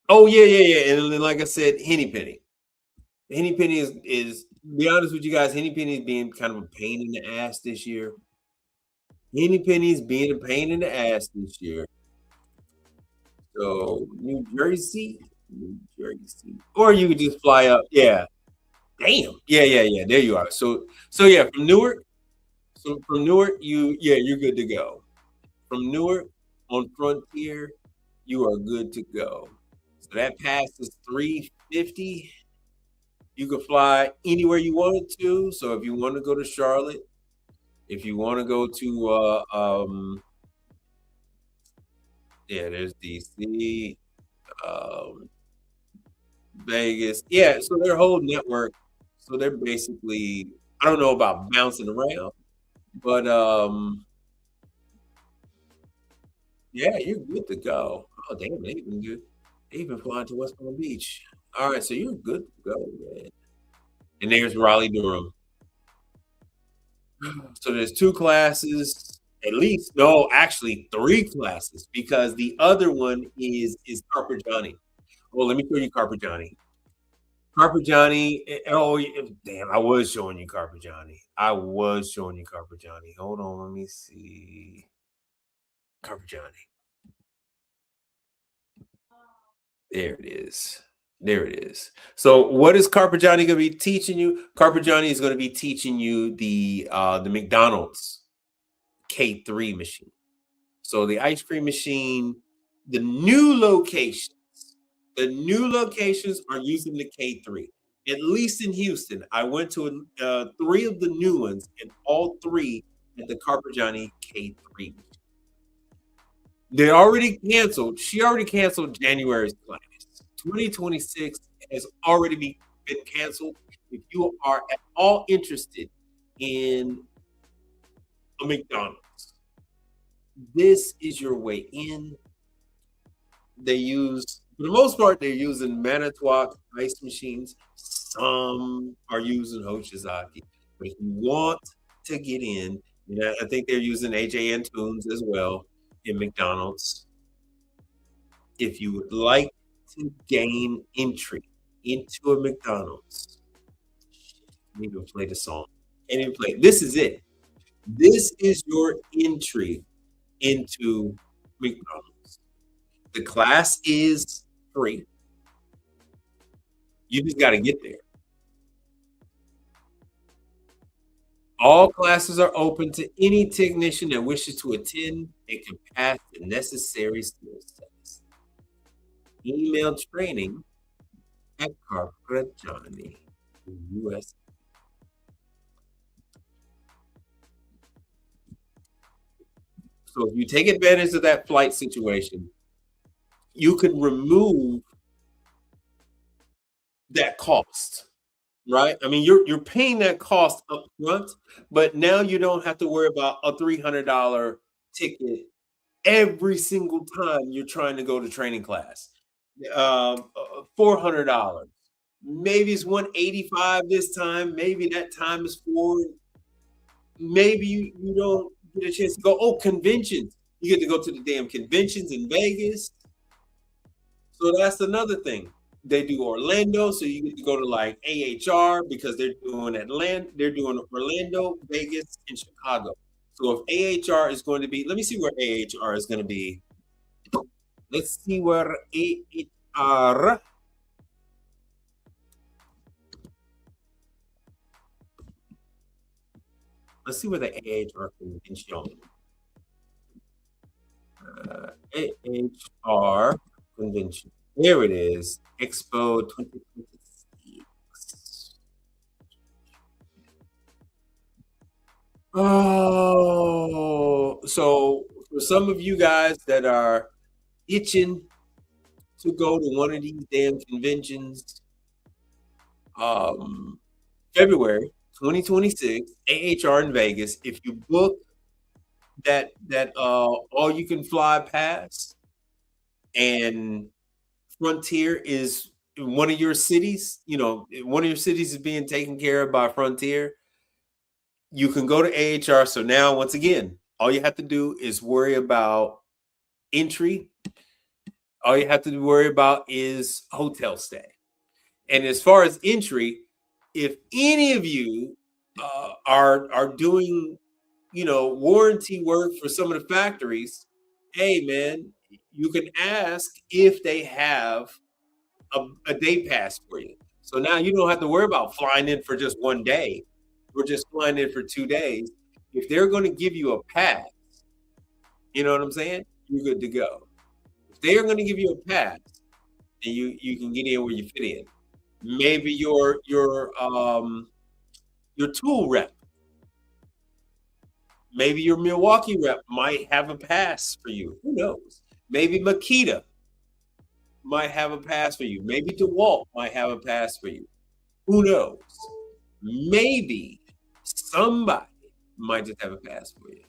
Oh yeah. And then, like I said, Henny Penny. Henny Penny is to be honest with you guys, Henny Penny is being kind of a pain in the ass this year. Henny Penny's being a pain in the ass this year. So New Jersey, or you could just fly up. Yeah. Damn. Yeah. There you are. So yeah, from Newark. So from Newark, you're good to go. From Newark on Frontier, you are good to go. So that pass is $350. You can fly anywhere you wanted to. So if you want to go to Charlotte, if you want to go to there's DC, Vegas. Yeah, so their whole network. So they're basically, I don't know about bouncing around, but yeah, you're good to go. Oh, damn, they even good. They even flying to West Palm Beach. All right, so you're good to go, man. And there's Raleigh Durham. So there's two classes, at least. No, actually three classes, because the other one is Carpigiani. Well, let me show you Carpigiani. Carpigiani. Oh, damn! I was showing you Carpigiani. Hold on, let me see. Carpigiani. There it is. So what is Carpigiani going to be teaching you? Carpigiani is going to be teaching you the McDonald's K3 machine. So the ice cream machine, the new locations are using the K3. At least in Houston, I went to 3 of the new ones, and all 3 had the Carpigiani K3. They already canceled. She already canceled January's class. 2026 has already been canceled. If you are at all interested in a McDonald's, this is your way in. They use, for the most part, they're using Manitowoc ice machines. Some are using Hoshizaki. But if you want to get in, I think they're using AJ Antunes as well in McDonald's. If you would like to gain entry into a McDonald's, I need to play the song. And even play. This is it. This is your entry into McDonald's. The class is free. You just got to get there. All classes are open to any technician that wishes to attend and can pass the necessary skills tests. Email training at Carpigiani, US. So if you take advantage of that flight situation, you can remove that cost, right? I mean, you're paying that cost up front, but now you don't have to worry about a $300 ticket every single time you're trying to go to training class. $400. Maybe it's $185 this time. Maybe that time is $4. Maybe you don't get a chance to go. Oh, conventions. You get to go to the damn conventions in Vegas. So that's another thing. They do Orlando, so you get to go to like AHR because they're doing Orlando, Vegas, and Chicago. So if AHR is going to be, let me see where AHR is going to be. Let's see where AHR. Let's see where the AHR convention. AHR convention. There it is. Expo 2026. Oh, so for some of you guys that are itching to go to one of these damn conventions, February 2026, AHR in Vegas. If you book that all you can fly pass, and Frontier is in one of your cities, one of your cities is being taken care of by Frontier, you can go to AHR. So now, once again, all you have to do is worry about entry. All you have to worry about is hotel stay. And as far as entry, if any of you are doing, warranty work for some of the factories, hey, man, you can ask if they have a day pass for you. So now you don't have to worry about flying in for just one day. We're just flying in for 2 days. If they're going to give you a pass, you know what I'm saying? You're good to go. If they are going to give you a pass, then you can get in where you fit in. Maybe your tool rep, maybe your Milwaukee rep might have a pass for you. Who knows? Maybe Makita might have a pass for you. Maybe DeWalt might have a pass for you. Who knows? Maybe somebody might just have a pass for you.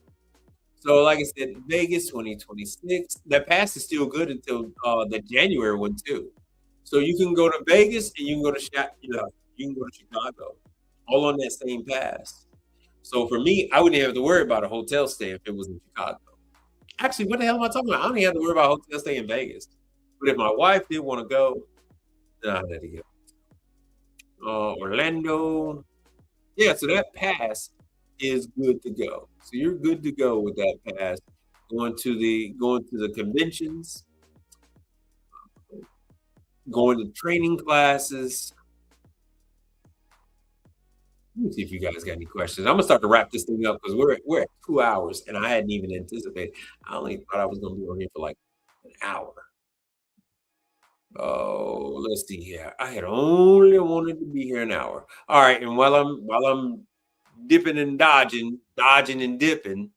So, like I said, Vegas 2026. That pass is still good until the January one too. So you can go to Vegas and you can go to you can go to Chicago, all on that same pass. So for me, I wouldn't have to worry about a hotel stay if it was in Chicago. Actually, what the hell am I talking about? I don't even have to worry about a hotel stay in Vegas. But if my wife did want to go, then I'd have to go. Orlando. Yeah, so that pass is good to go. So you're good to go with that pass. Going to the conventions, going to training classes. Let me see if you guys got any questions. I'm gonna start to wrap this thing up because we're at 2 hours and I hadn't even anticipated. I only thought I was gonna be on here for like an hour. Oh, let's see here. I had only wanted to be here an hour. All right, and while I'm dipping and dodging and dipping,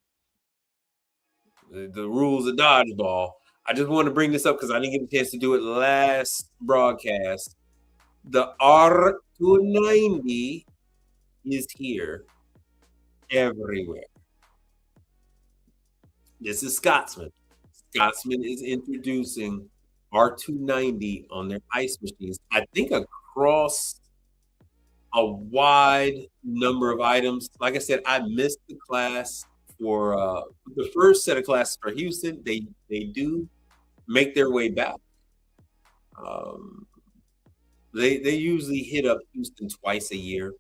the rules of dodgeball. I just want to bring this up because I didn't get a chance to do it last broadcast. The R290 is here everywhere. This is Scotsman. Scotsman is introducing R290 on their ice machines. I think across a wide number of items. Like I said, I missed the class for the first set of classes for Houston. They do make their way back. Um, they usually hit up Houston twice a year.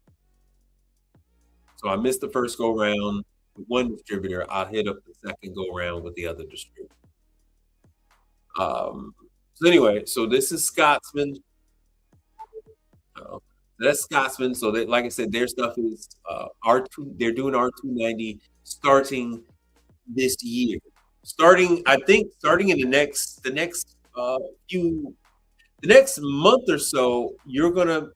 So I missed the first go round with one distributor. I'll hit up the second go round with the other distributor. So anyway, so this is Scotsman. That's Scotsman. So that, like I said, their stuff is R2. They're doing R290 starting this year. I think, starting in the next month or so, you're not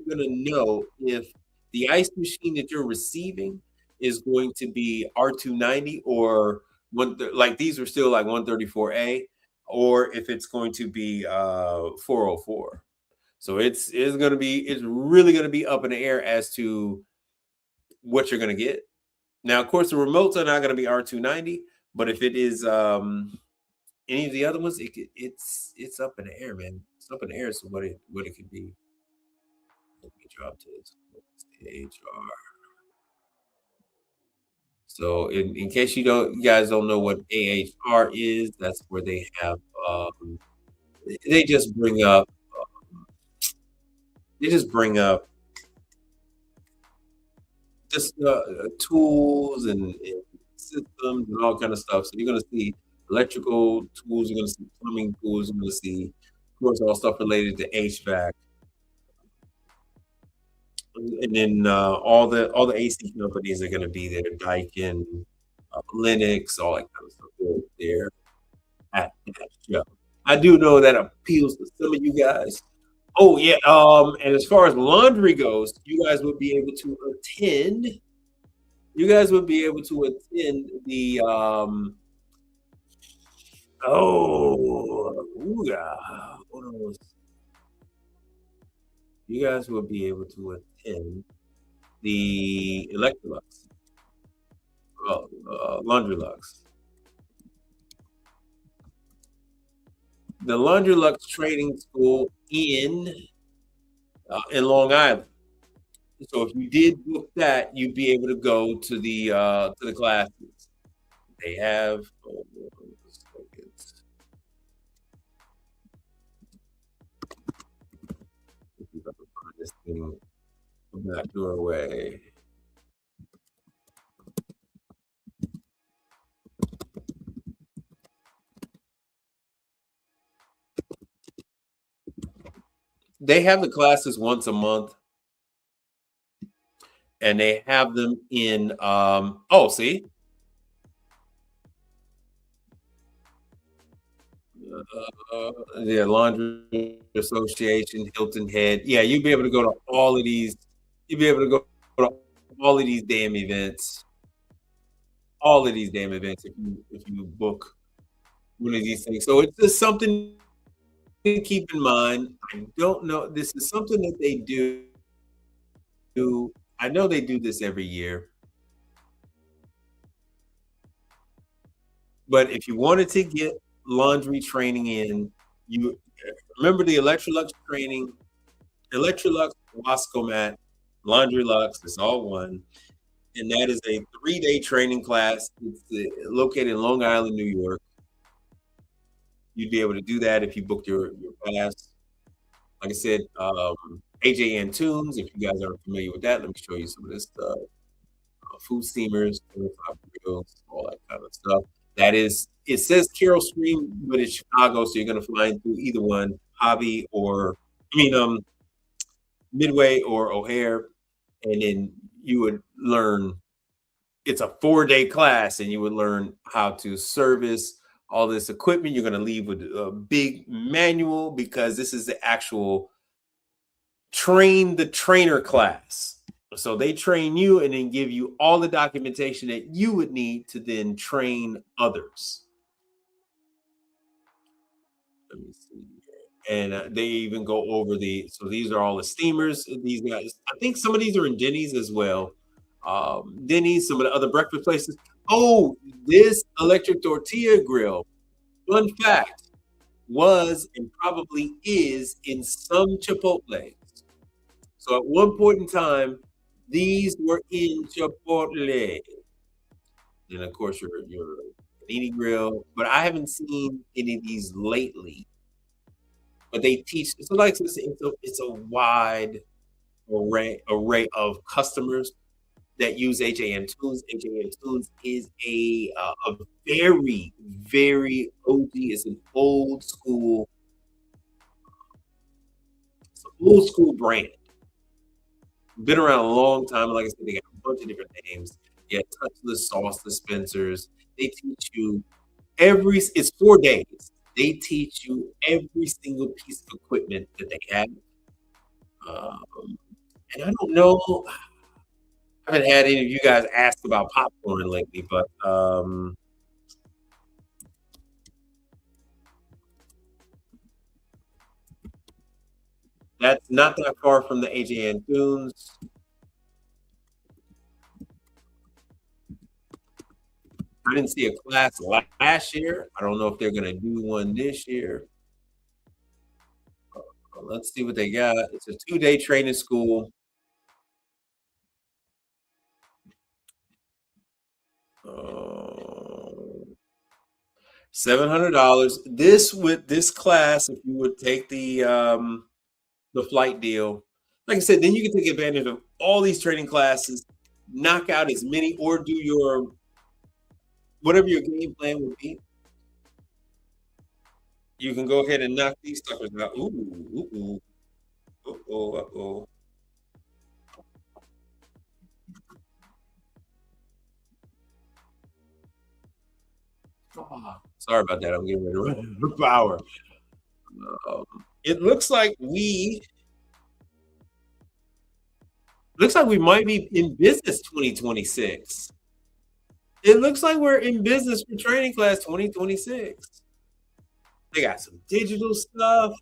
gonna know if the ice machine that you're receiving is going to be R290 or like these were still like 134A, or if it's going to be 404. So it's really gonna be up in the air as to what you're gonna get. Now, of course, the remotes are not gonna be R290, but if it is any of the other ones, it's up in the air, man. It's up in the air. So what it could be. Let me drop this. HR. So in case you guys don't know what AHR is, that's where they have they just bring up just tools and systems and all kind of stuff. So you're gonna see electrical tools, you're gonna see plumbing tools, you're gonna see, of course, all stuff related to HVAC, and then all the AC companies are gonna be there. Daikin, Linux, all that kind of stuff there at that show. I do know that appeals to some of you guys. Oh yeah, and as far as laundry goes, you guys would be able to attend. You guys would be able to attend the hold on. You guys will be able to attend the Electrolux, Laundry Lux. The Laundry Lux Training School in Long Island. So if you did book that, you'd be able to go to the classes. They have. Oh, if I can find this thing from that doorway. They have the classes once a month, and they have them in see, the Laundry Association, Hilton Head. Yeah, you'd be able to go to all of these. You'd be able to go to all of these damn events. All of these damn events if you book one of these things. So it's just something to keep in mind. I don't know. This is something that they do. I know they do this every year. But if you wanted to get laundry training in, you remember the Electrolux training, Electrolux, Wascomat, Laundry Lux, it's all one. And that is a 3-day training class. It's located in Long Island, New York. You'd be able to do that if you book your pass. Like I said, AJ Antunes, if you guys aren't familiar with that, let me show you some of this stuff. Food steamers, grills, all that kind of stuff. That is, it says Carol Stream, but it's Chicago, so you're going to fly into either one, Hobby or, Midway or O'Hare, and then you would learn. It's a 4-day class, and you would learn how to service all this equipment. You're going to leave with a big manual because this is the actual train the trainer class. So they train you and then give you all the documentation that you would need to then train others. Let me see. And they even go over so these are all the steamers. These guys, I think some of these are in Denny's as well. Denny's, some of the other breakfast places. Oh, this electric tortilla grill, fun fact, was and probably is in some Chipotles. So at one point in time, these were in Chipotle. And of course, your panini grill, but I haven't seen any of these lately. But they teach, so like it's a wide array of customers that use AJ Antunes. AJ Antunes is a very, very OG. It's an old school brand. Been around a long time. Like I said, they got a bunch of different names. Yeah, touchless sauce dispensers. They teach you it's 4 days. They teach you every single piece of equipment that they have. And I don't know, I haven't had any of you guys ask about popcorn lately, but that's not that far from the AJ Antunes. I didn't see a class last year. I don't know if they're going to do one this year. Let's see what they got. It's a 2-day training school. $700. This class, if you would take the flight deal, like I said, then you can take advantage of all these training classes, knock out as many, or do your whatever your game plan would be. You can go ahead and knock these suckers out. Ooh. Uh-oh. Oh, sorry about that. I'm getting ready to run out of power. It looks like we might be in business 2026. It looks like we're in business for training class 2026. They got some digital stuff.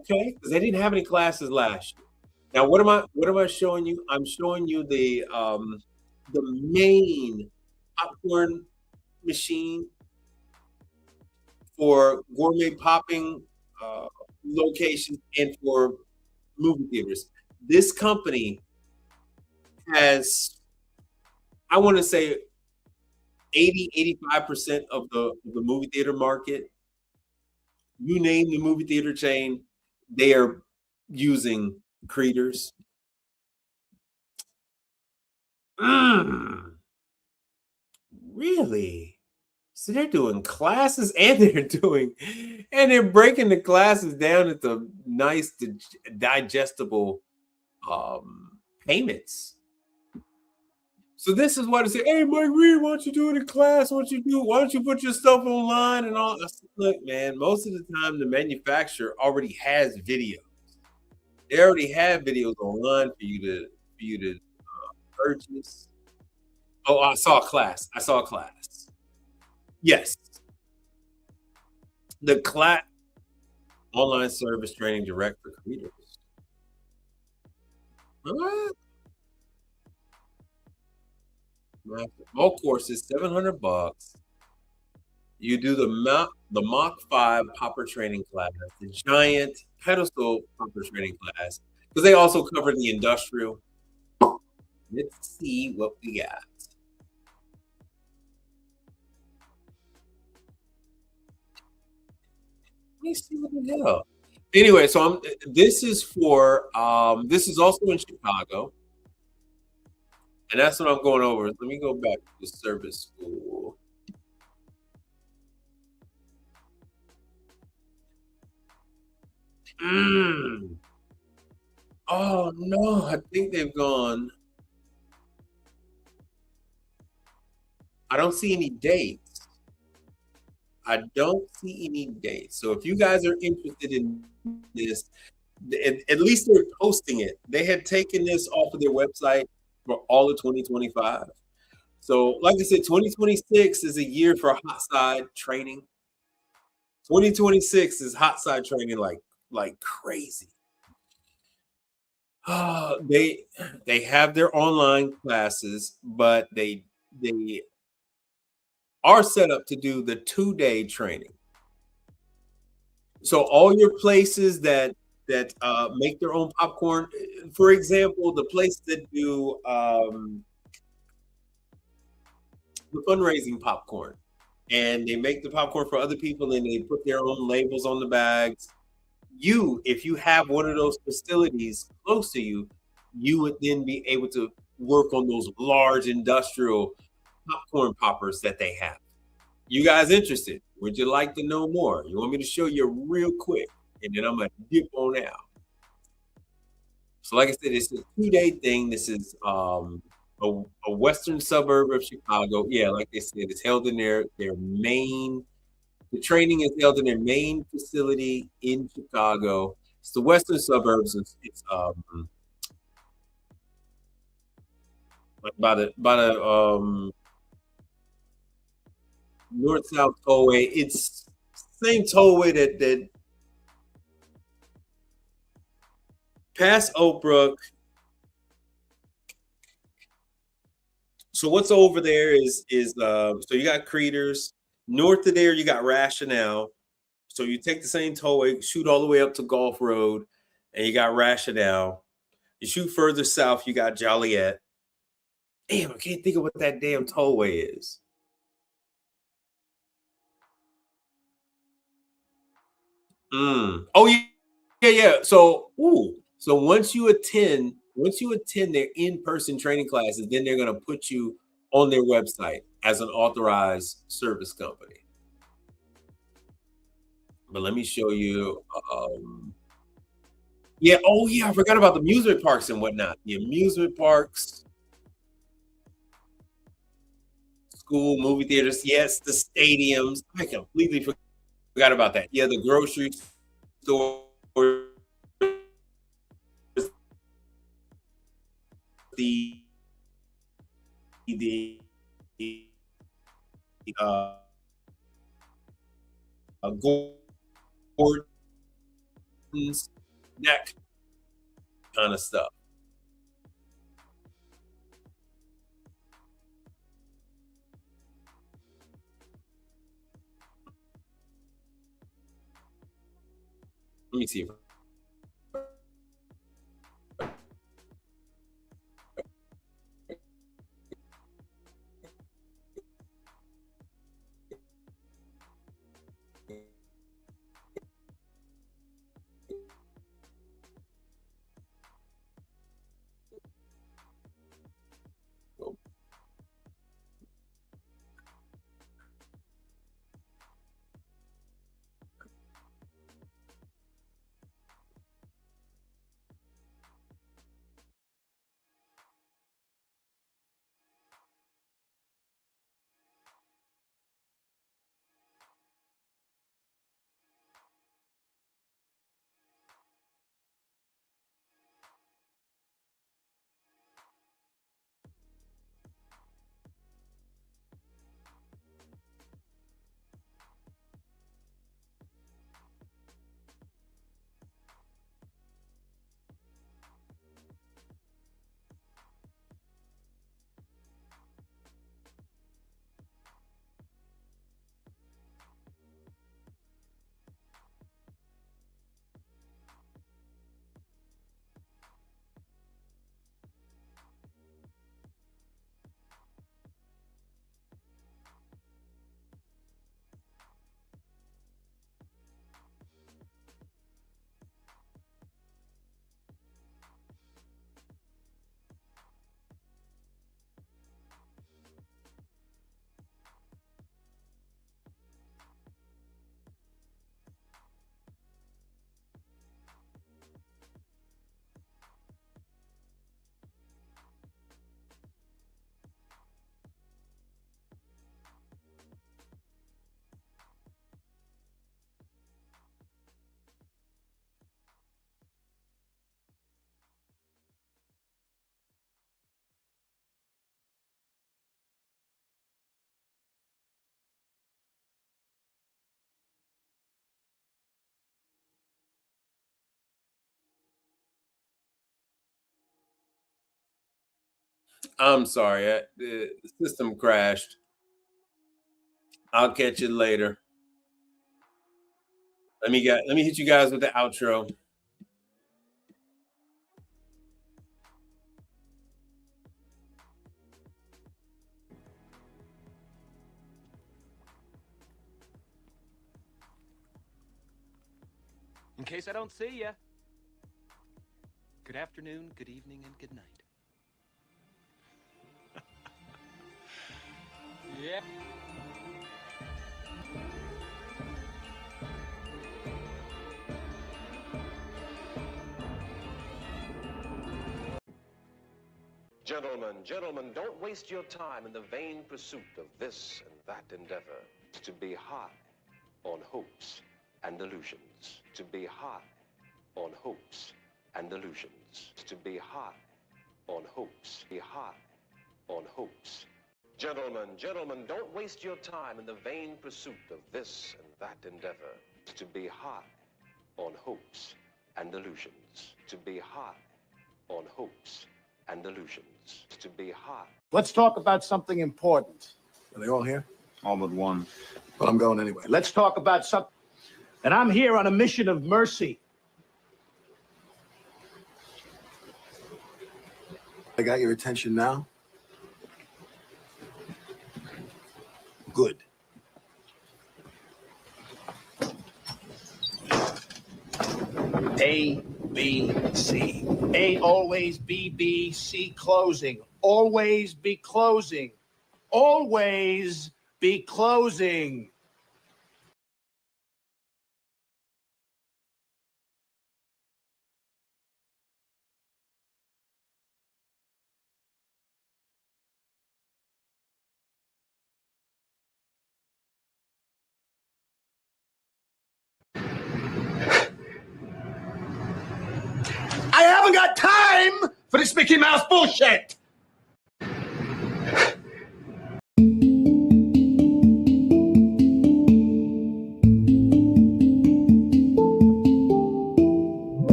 Okay, because they didn't have any classes last year. Now, what am I showing you? I'm showing you the main popcorn machine for gourmet popping locations and for movie theaters. This company has, I want to say, 85% of the movie theater market. You name the movie theater chain, they are using Creators. Really? So they're doing classes and they're breaking the classes down into nice, digestible payments. So this is why they say, hey, Mike Reed, why don't you do it in class? Why don't you put your stuff online and all? I said, look, man, most of the time the manufacturer already has videos. They already have videos online for you to purchase. Oh, I saw a class. Yes. The class, online service training direct for creators. What? All courses, $700. You do the Mach 5 popper training class, the giant pedestal popper training class, because they also cover the industrial. Let's see what we got. Let me see what the hell. Anyway, so this is for this is also in Chicago. And that's what I'm going over. Let me go back to the service school. Oh no, I think they've gone. I don't see any dates. I don't see any dates. So if you guys are interested in this, at least they're posting it. They had taken this off of their website for all of 2025. So, like I said, 2026 is a year for hot side training. 2026 is hot side training like crazy. They have their online classes, but they are set up to do the 2-day training. So all your places that make their own popcorn, for example, the places that do the fundraising popcorn, and they make the popcorn for other people, and they put their own labels on the bags. If you have one of those facilities close to you, you would then be able to work on those large industrial popcorn poppers that they have. You guys interested? Would you like to know more? You want me to show you real quick, and then I'm gonna dip on out. So, like I said, it's a 2-day thing. This is a western suburb of Chicago. Yeah, like they said, it's held in their main. The training is held in their main facility in Chicago. It's the western suburbs. It's like by the north-south tollway. It's same tollway that past Oak Brook. So what's over there is so you got Creeders. North of there, you got Rationale. So you take the same tollway, shoot all the way up to Gulf Road, and you got Rationale. You shoot further south, you got Joliet. Damn, I can't think of what that damn tollway is. Oh yeah. So once you attend their in-person training classes, then they're gonna put you on their website as an authorized service company. But let me show you. Yeah. Oh yeah, I forgot about the amusement parks and whatnot. The amusement parks, school, movie theaters. Yes, the stadiums. I completely forgot about that. Yeah, the grocery store, the uh, Gordon's, that kind of stuff. Let me see. I'm sorry, the system crashed. I'll catch you later. Let me hit you guys with the outro. In case I don't see ya. Good afternoon, good evening, and good night. Yeah. Gentlemen, don't waste your time in the vain pursuit of this and that endeavor. To be high on hopes and illusions. To be high on hopes and illusions. To be high on hopes. Be high on hopes. Gentlemen, don't waste your time in the vain pursuit of this and that endeavor. To be high on hopes and illusions. To be high on hopes and illusions. To be high. Let's talk about something important. Are they all here? All but one. Well, I'm going anyway. Let's talk about something. And I'm here on a mission of mercy. I got your attention now? Good. A, B, C. A always B, B, C closing. Always be closing. Always be closing. I haven't got time for this Mickey Mouse bullshit!